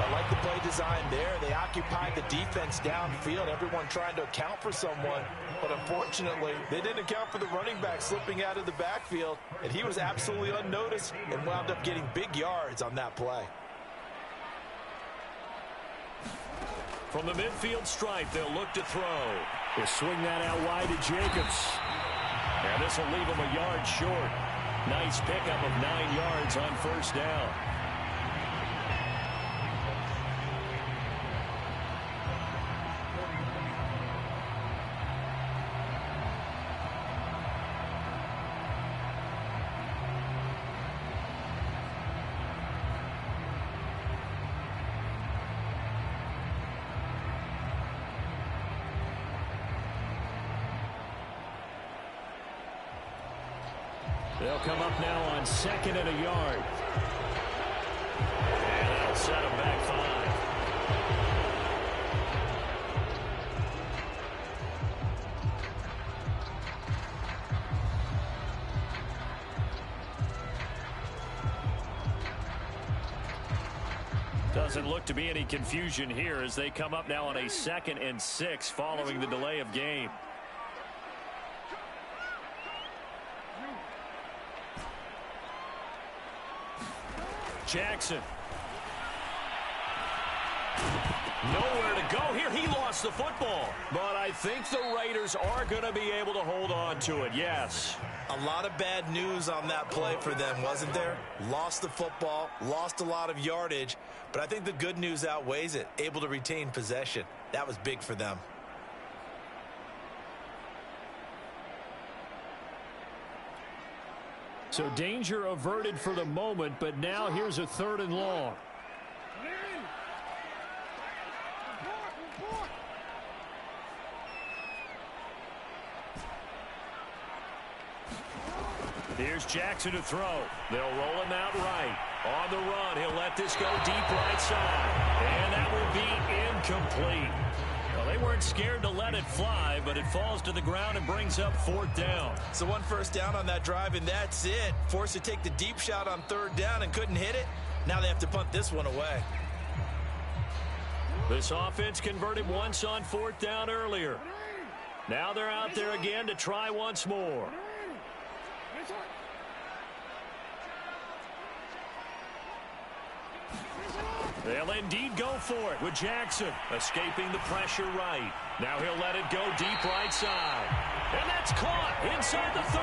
I like the play design there. They occupied the defense downfield, everyone trying to account for someone. But unfortunately, they didn't account for the running back slipping out of the backfield, and he was absolutely unnoticed and wound up getting big yards on that play. From the midfield stripe, they'll look to throw. They'll swing that out wide to Jacobs. And this will leave him a yard short. Nice pickup of 9 yards on first down. They'll come up now on 2nd and a yard. And that'll set them back 5. Doesn't look to be any confusion here as they come up now on a 2nd and 6 following the delay of game. Jackson. Nowhere to go here. He lost the football. But I think the Raiders are going to be able to hold on to it, yes. A lot of bad news on that play for them, wasn't there? Lost the football, lost a lot of yardage, but I think the good news outweighs it. Able to retain possession. That was big for them. So danger averted for the moment, but now here's a 3rd and long. Here's Jackson to throw. They'll roll him out right. On the run, he'll let this go deep right side. And that will be incomplete. Well, they weren't scared to let it fly, but it falls to the ground and brings up 4th down. So 1 first down on that drive, and that's it. Forced to take the deep shot on 3rd down and couldn't hit it. Now they have to punt this one away. This offense converted once on 4th down earlier. Now they're out there again to try once more. They'll indeed go for it with Jackson escaping the pressure right. Now he'll let it go deep right side. And that's caught inside the 30.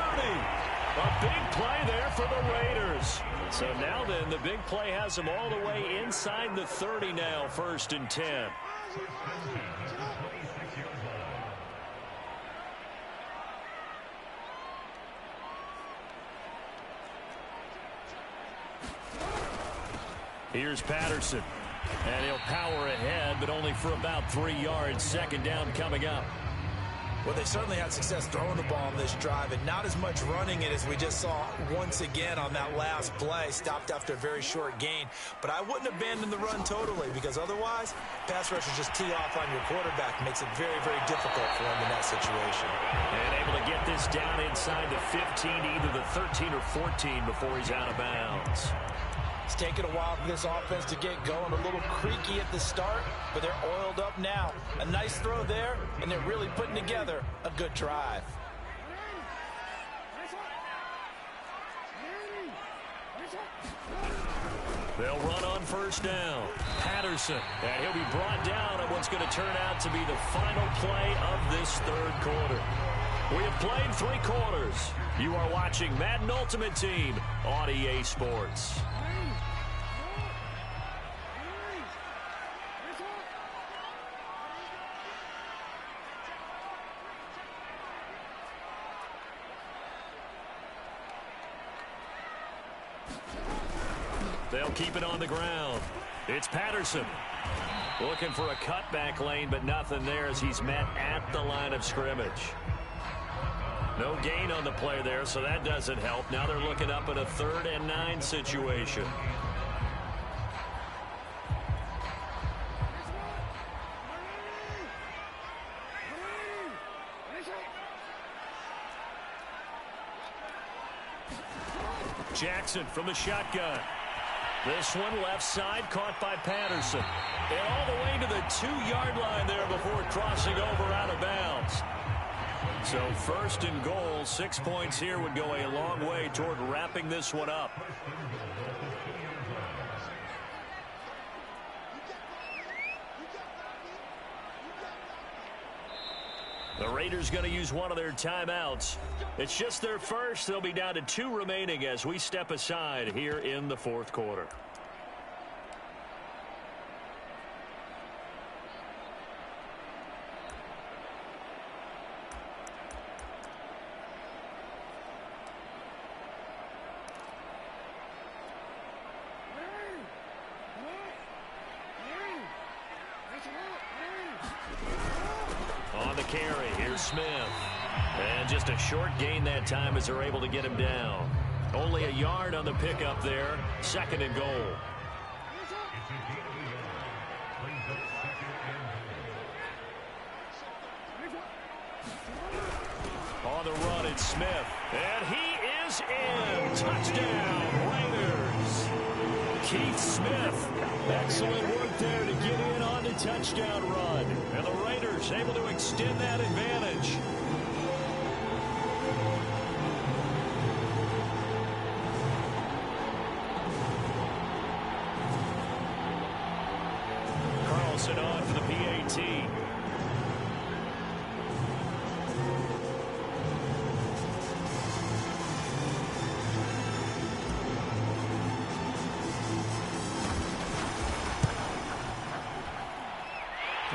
A big play there for the Raiders. So now then, the big play has them all the way inside the 30 now, 1st and 10. Here's Patterson. And he'll power ahead, but only for about 3 yards. 2nd down coming up. Well, they certainly had success throwing the ball on this drive, and not as much running it as we just saw once again on that last play. Stopped after a very short gain. But I wouldn't abandon the run totally, because otherwise, pass rushers just tee off on your quarterback. Makes it very, very difficult for him in that situation. And able to get this down inside the 15, either the 13 or 14 before he's out of bounds. It's taken a while for this offense to get going. A little creaky at the start, but they're oiled up now. A nice throw there, and they're really putting together a good drive. They'll run on 1st down. Patterson, and he'll be brought down at what's going to turn out to be the final play of this 3rd quarter. We have played 3 quarters. You are watching Madden Ultimate Team on EA Sports. They'll keep it on the ground. It's Patterson. Looking for a cutback lane, but nothing there as he's met at the line of scrimmage. No gain on the play there, so that doesn't help. Now they're looking up at a 3rd and 9 situation. Jackson from the shotgun. This one left side, caught by Patterson. And all the way to the 2-yard line there before crossing over out of bounds. So first and goal, 6 points here would go a long way toward wrapping this one up. The Raiders going to use one of their timeouts. It's just their first. They'll be down to 2 remaining as we step aside here in the fourth quarter. On the carry, here's Smith. And just a short gain that time as they're able to get him down. Only a yard on the pickup there. Second and goal. On the run, it's Smith. And he is in. Touchdown, Raiders. Keith Smith. Excellent work there to get in on the touchdown run. And the Raiders able to extend that advantage. Carlson on for the PAT.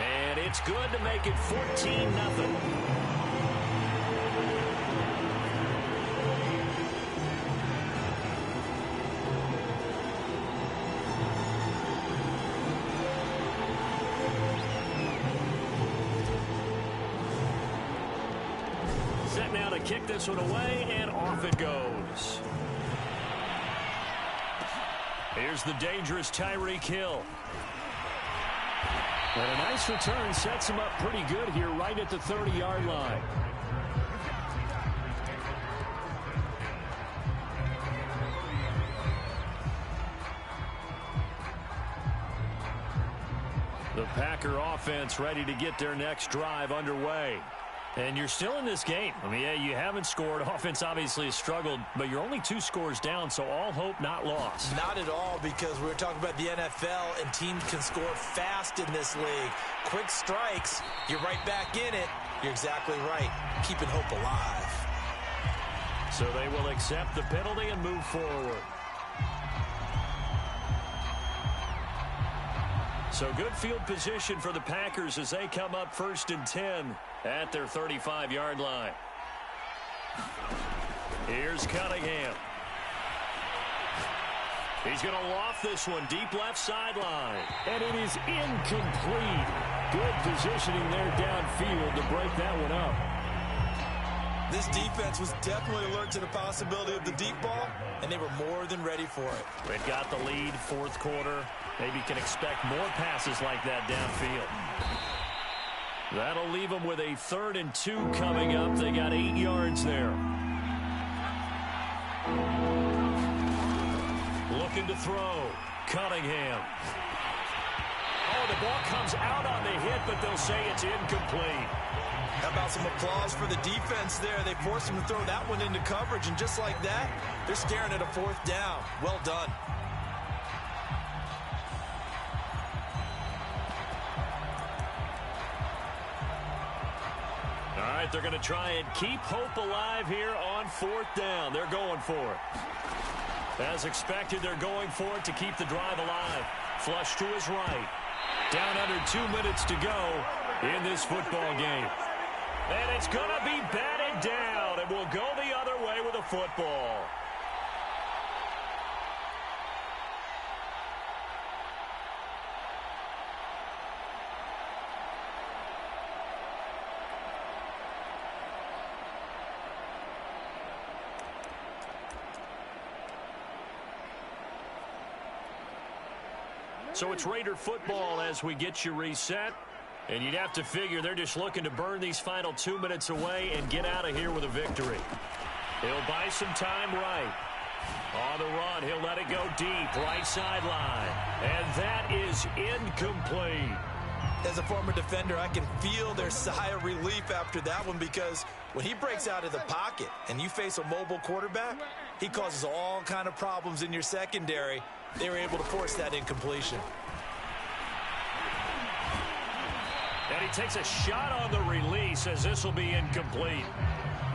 And it's good to make it 14-0. Set now to kick this one away, and off it goes. Here's the dangerous Tyreek Hill. And a nice return sets him up pretty good here right at the 30-yard line. The Packer offense ready to get their next drive underway. And you're still in this game. I mean, yeah, you haven't scored. Offense obviously has struggled, but you're only 2 scores down, so all hope not lost. Not at all, because we were talking about the NFL, and teams can score fast in this league. Quick strikes, you're right back in it. You're exactly right. Keeping hope alive. So they will accept the penalty and move forward. So good field position for the Packers as they come up 1st and 10 at their 35-yard line. Here's Cunningham. He's going to loft this one deep left sideline. And it is incomplete. Good positioning there downfield to break that one up. This defense was definitely alert to the possibility of the deep ball, and they were more than ready for it. They've got the lead, fourth quarter. Maybe can expect more passes like that downfield. That'll leave them with a 3rd and 2 coming up. They got 8 yards there. Looking to throw. Cunningham. Oh, the ball comes out on the hit, but they'll say it's incomplete. How about some applause for the defense there? They forced him to throw that one into coverage, and just like that, they're staring at a 4th down. Well done. All right, they're going to try and keep hope alive here on 4th down. They're going for it. As expected, they're going for it to keep the drive alive. Flush to his right. Down under 2 minutes to go in this football game. And it's going to be batted down, and we'll go the other way with a football. So it's Raider football as we get you reset. And you'd have to figure they're just looking to burn these final 2 minutes away and get out of here with a victory. They'll buy some time right. On the run, he'll let it go deep, right sideline. And that is incomplete. As a former defender, I can feel their sigh of relief after that one, because when he breaks out of the pocket and you face a mobile quarterback, he causes all kind of problems in your secondary. They were able to force that incompletion. And he takes a shot on the release as this will be incomplete.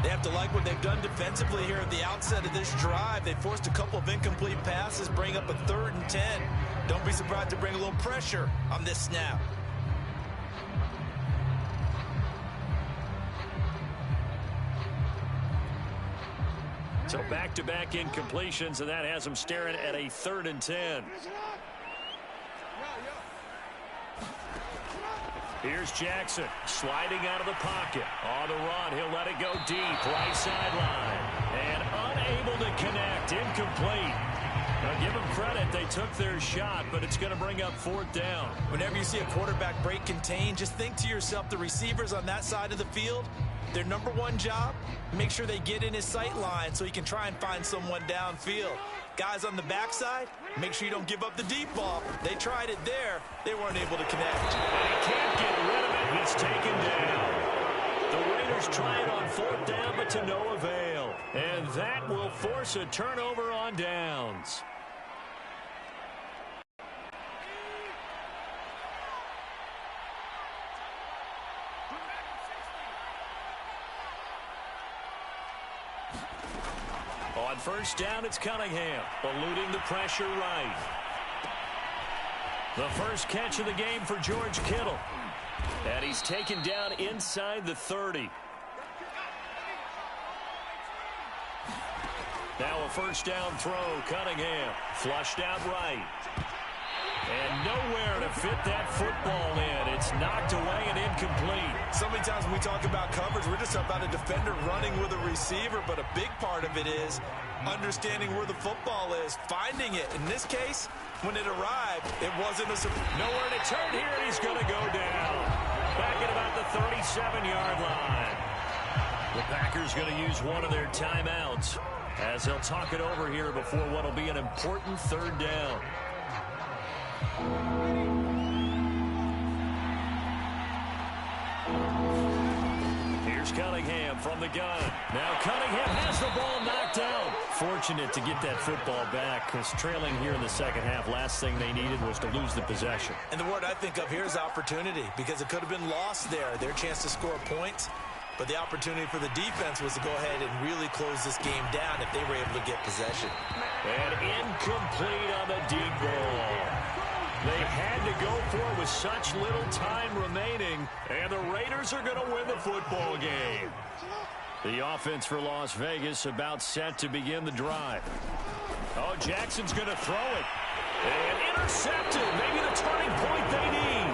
They have to like what they've done defensively here at the outset of this drive. They forced a couple of incomplete passes, bring up a 3rd and 10. Don't be surprised to bring a little pressure on this snap. So back-to-back incompletions, and that has them staring at a 3rd and 10. Here's Jackson sliding out of the pocket. On the run, he'll let it go deep, right sideline. And unable to connect, incomplete. Now, give them credit, they took their shot, but it's going to bring up 4th down. Whenever you see a quarterback break contain, just think to yourself, the receivers on that side of the field, their number one job, make sure they get in his sight line so he can try and find someone downfield. Guys on the backside, make sure you don't give up the deep ball. They tried it there. They weren't able to connect. And he can't get rid of it. He's taken down. The Raiders try it on 4th down, but to no avail. And that will force a turnover on downs. On 1st down, it's Cunningham, eluding the pressure right. The first catch of the game for George Kittle. And he's taken down inside the 30. Now a 1st down throw, Cunningham, flushed out right. And nowhere to fit that football in. It's knocked away and incomplete. So many times when we talk about coverage, we're just about a defender running with a receiver, but a big part of it is understanding where the football is, finding it. In this case, when it arrived, it wasn't a surprise. Nowhere to turn here, and he's going to go down. Back at about the 37-yard line. The Packers going to use one of their timeouts as they'll talk it over here before what will be an important 3rd down. Here's Cunningham from the gun. Now Cunningham has the ball knocked out. Fortunate to get that football back, because trailing here in the second half, last thing they needed was to lose the possession. And the word I think of here is opportunity, because it could have been lost there. Their chance to score points, but the opportunity for the defense was to go ahead and really close this game down if they were able to get possession. And incomplete on the deep ball. They had to go for it with such little time remaining, and the Raiders are going to win the football game. The offense for Las Vegas about set to begin the drive. Oh, Jackson's going to throw it. And intercepted. Maybe the turning point they need.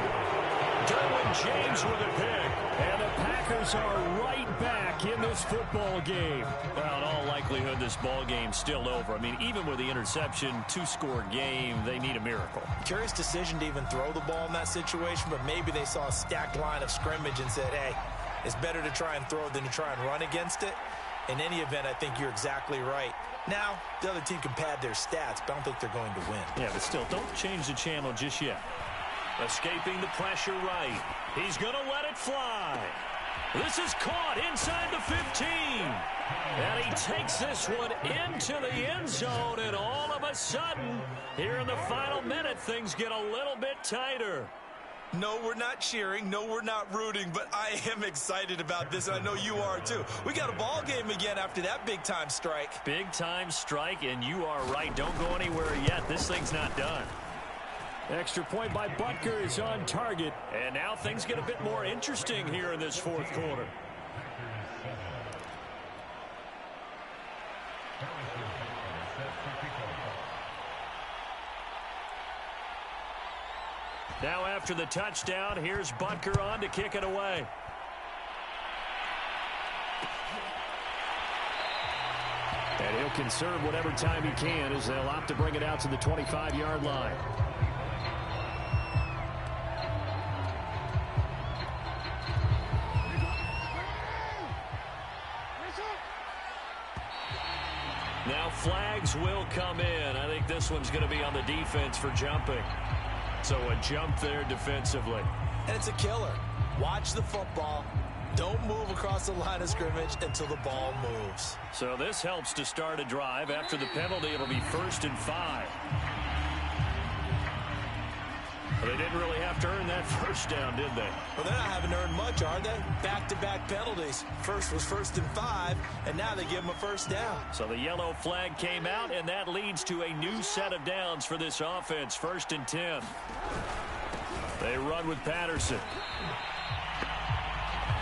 Derwin James with a pick. And the Packers are right back in this football game. Well, in all likelihood, this ball game's still over. I mean, even with the interception, 2-score game, they need a miracle. Curious decision to even throw the ball in that situation, but maybe they saw a stacked line of scrimmage and said, hey, it's better to try and throw than to try and run against it. In any event, I think you're exactly right. Now, the other team can pad their stats, but I don't think they're going to win. Yeah, but still, don't change the channel just yet. Escaping the pressure right. He's going to let it fly. This is caught inside the 15. And he takes this one into the end zone, and all of a sudden, here in the final minute, things get a little bit tighter. No, we're not cheering. No, we're not rooting, but I am excited about this, and I know you are too. We got a ball game again after that big-time strike. Big-time strike, and you are right. Don't go anywhere yet. This thing's not done. Extra point by Butker is on target, and now things get a bit more interesting here in this 4th quarter. Now after the touchdown, here's Butker on to kick it away. And he'll conserve whatever time he can as they'll opt to bring it out to the 25-yard line. Now flags will come in. I think this one's going to be on the defense for jumping. So a jump there defensively. And it's a killer. Watch the football. Don't move across the line of scrimmage until the ball moves. So this helps to start a drive. After the penalty, it'll be 1st and 5. Well, they didn't really have to earn that first down, did they? Well, they're not having to earn much, are they? Back-to-back penalties. First was 1st and 5, and now they give them a first down. So the yellow flag came out, and that leads to a new set of downs for this offense. 1st and 10. They run with Patterson.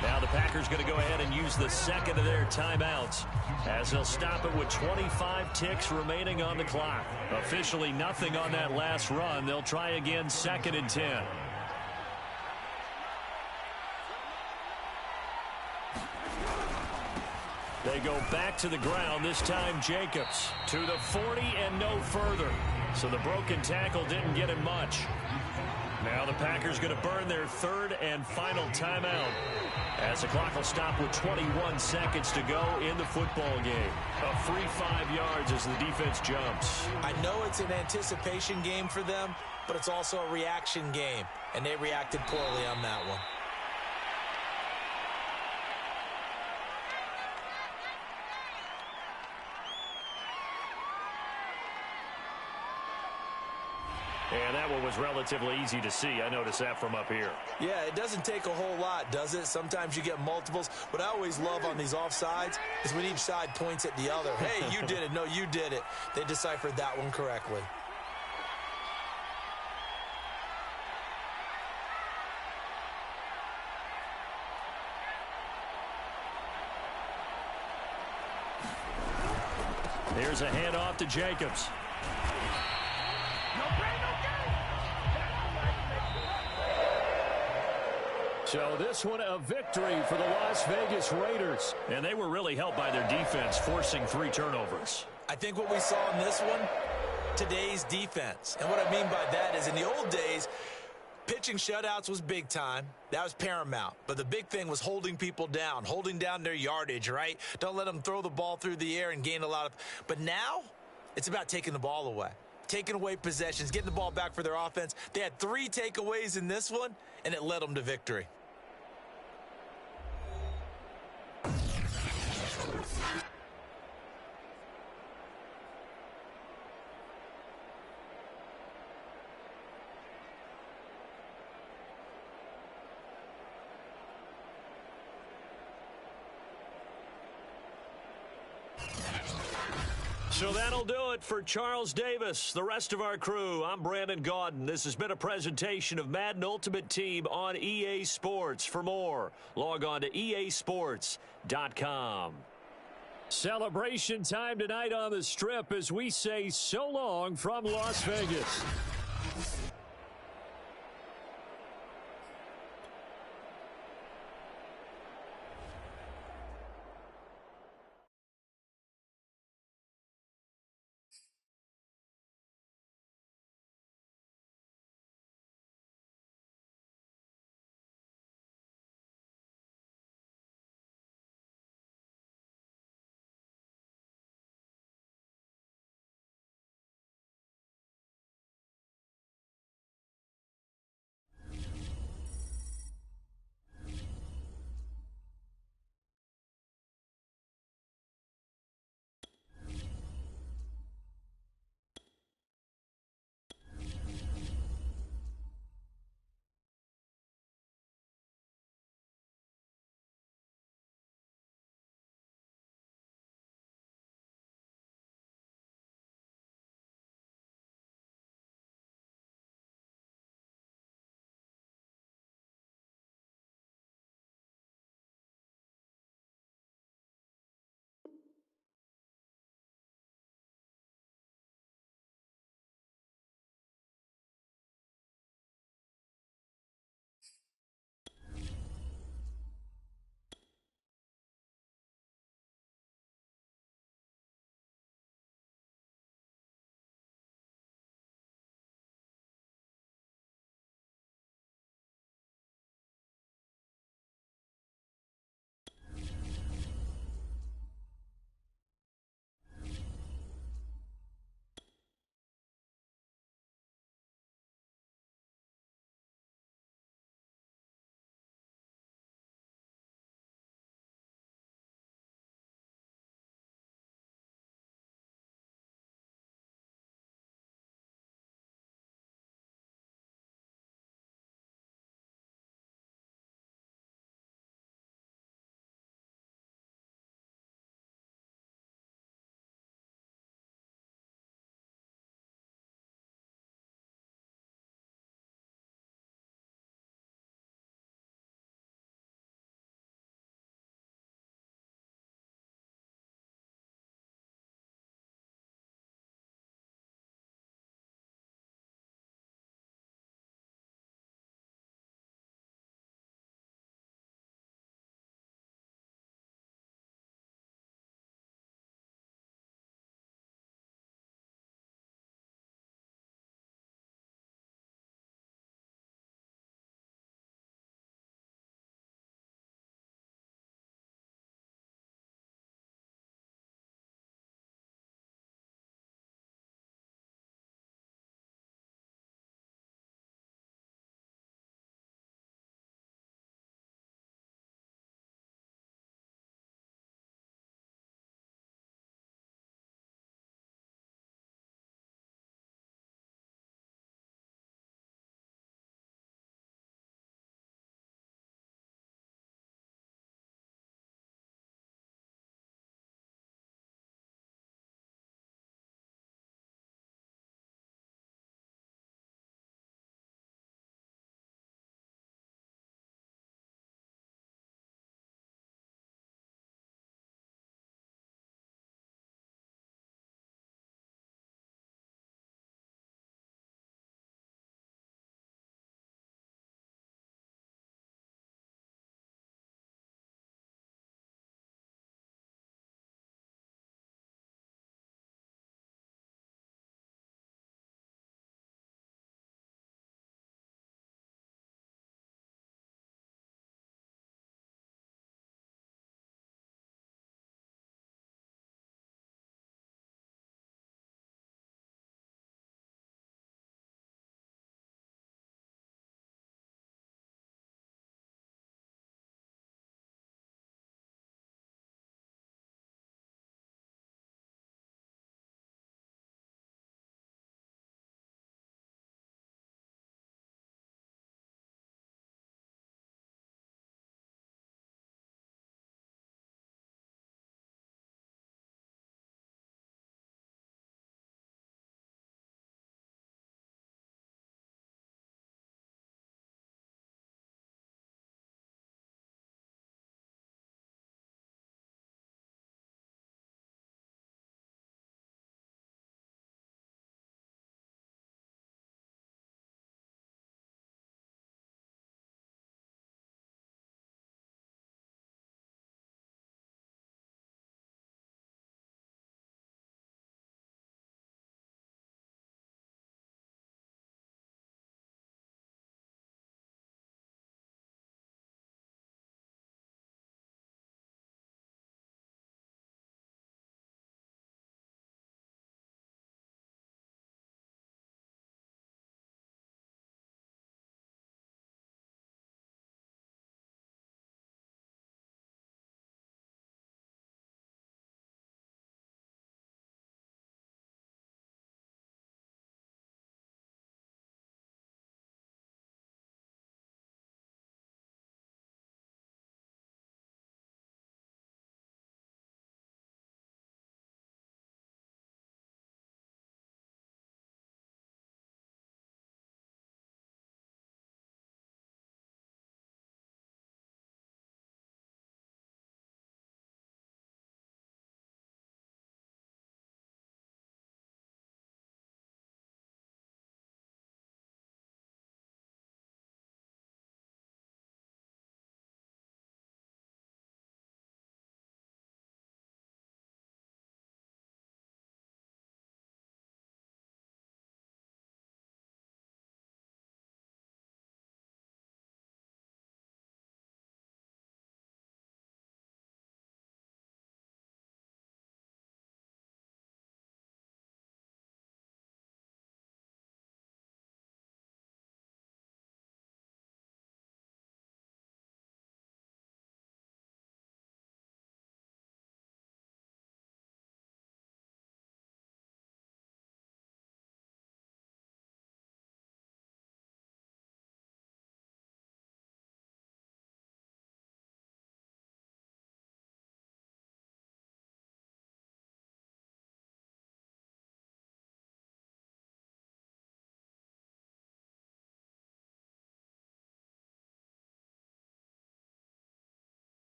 Now the Packers going to go ahead and use the second of their timeouts as they'll stop it with 25 ticks remaining on the clock. Officially nothing on that last run. They'll try again 2nd and 10. They go back to the ground, this time Jacobs to the 40 and no further. So the broken tackle didn't get him much. Now the Packers going to burn their 3rd and final timeout as the clock will stop with 21 seconds to go in the football game. A free 5 yards as the defense jumps. I know it's an anticipation game for them, but it's also a reaction game, and they reacted poorly on that one. And that one was relatively easy to see. I noticed that from up here. Yeah, it doesn't take a whole lot, does it? Sometimes you get multiples. What I always love on these offsides is when each side points at the other. Hey, you did it. No, you did it. They deciphered that one correctly. Here's a handoff to Jacobs. So this one a victory for the Las Vegas Raiders. And they were really helped by their defense, forcing 3 turnovers. I think what we saw in this one, today's defense. And what I mean by that is in the old days, pitching shutouts was big time. That was paramount. But the big thing was holding people down, holding down their yardage, right? Don't let them throw the ball through the air and gain a lot of. But now it's about taking the ball away. Taking away possessions, getting the ball back for their offense. They had 3 takeaways in this one, and it led them to victory. So that'll do it for Charles Davis, the rest of our crew. I'm Brandon Gaudin. This has been a presentation of Madden Ultimate Team on EA Sports. For more, log on to easports.com. Celebration time tonight on the Strip as we say so long from Las Vegas.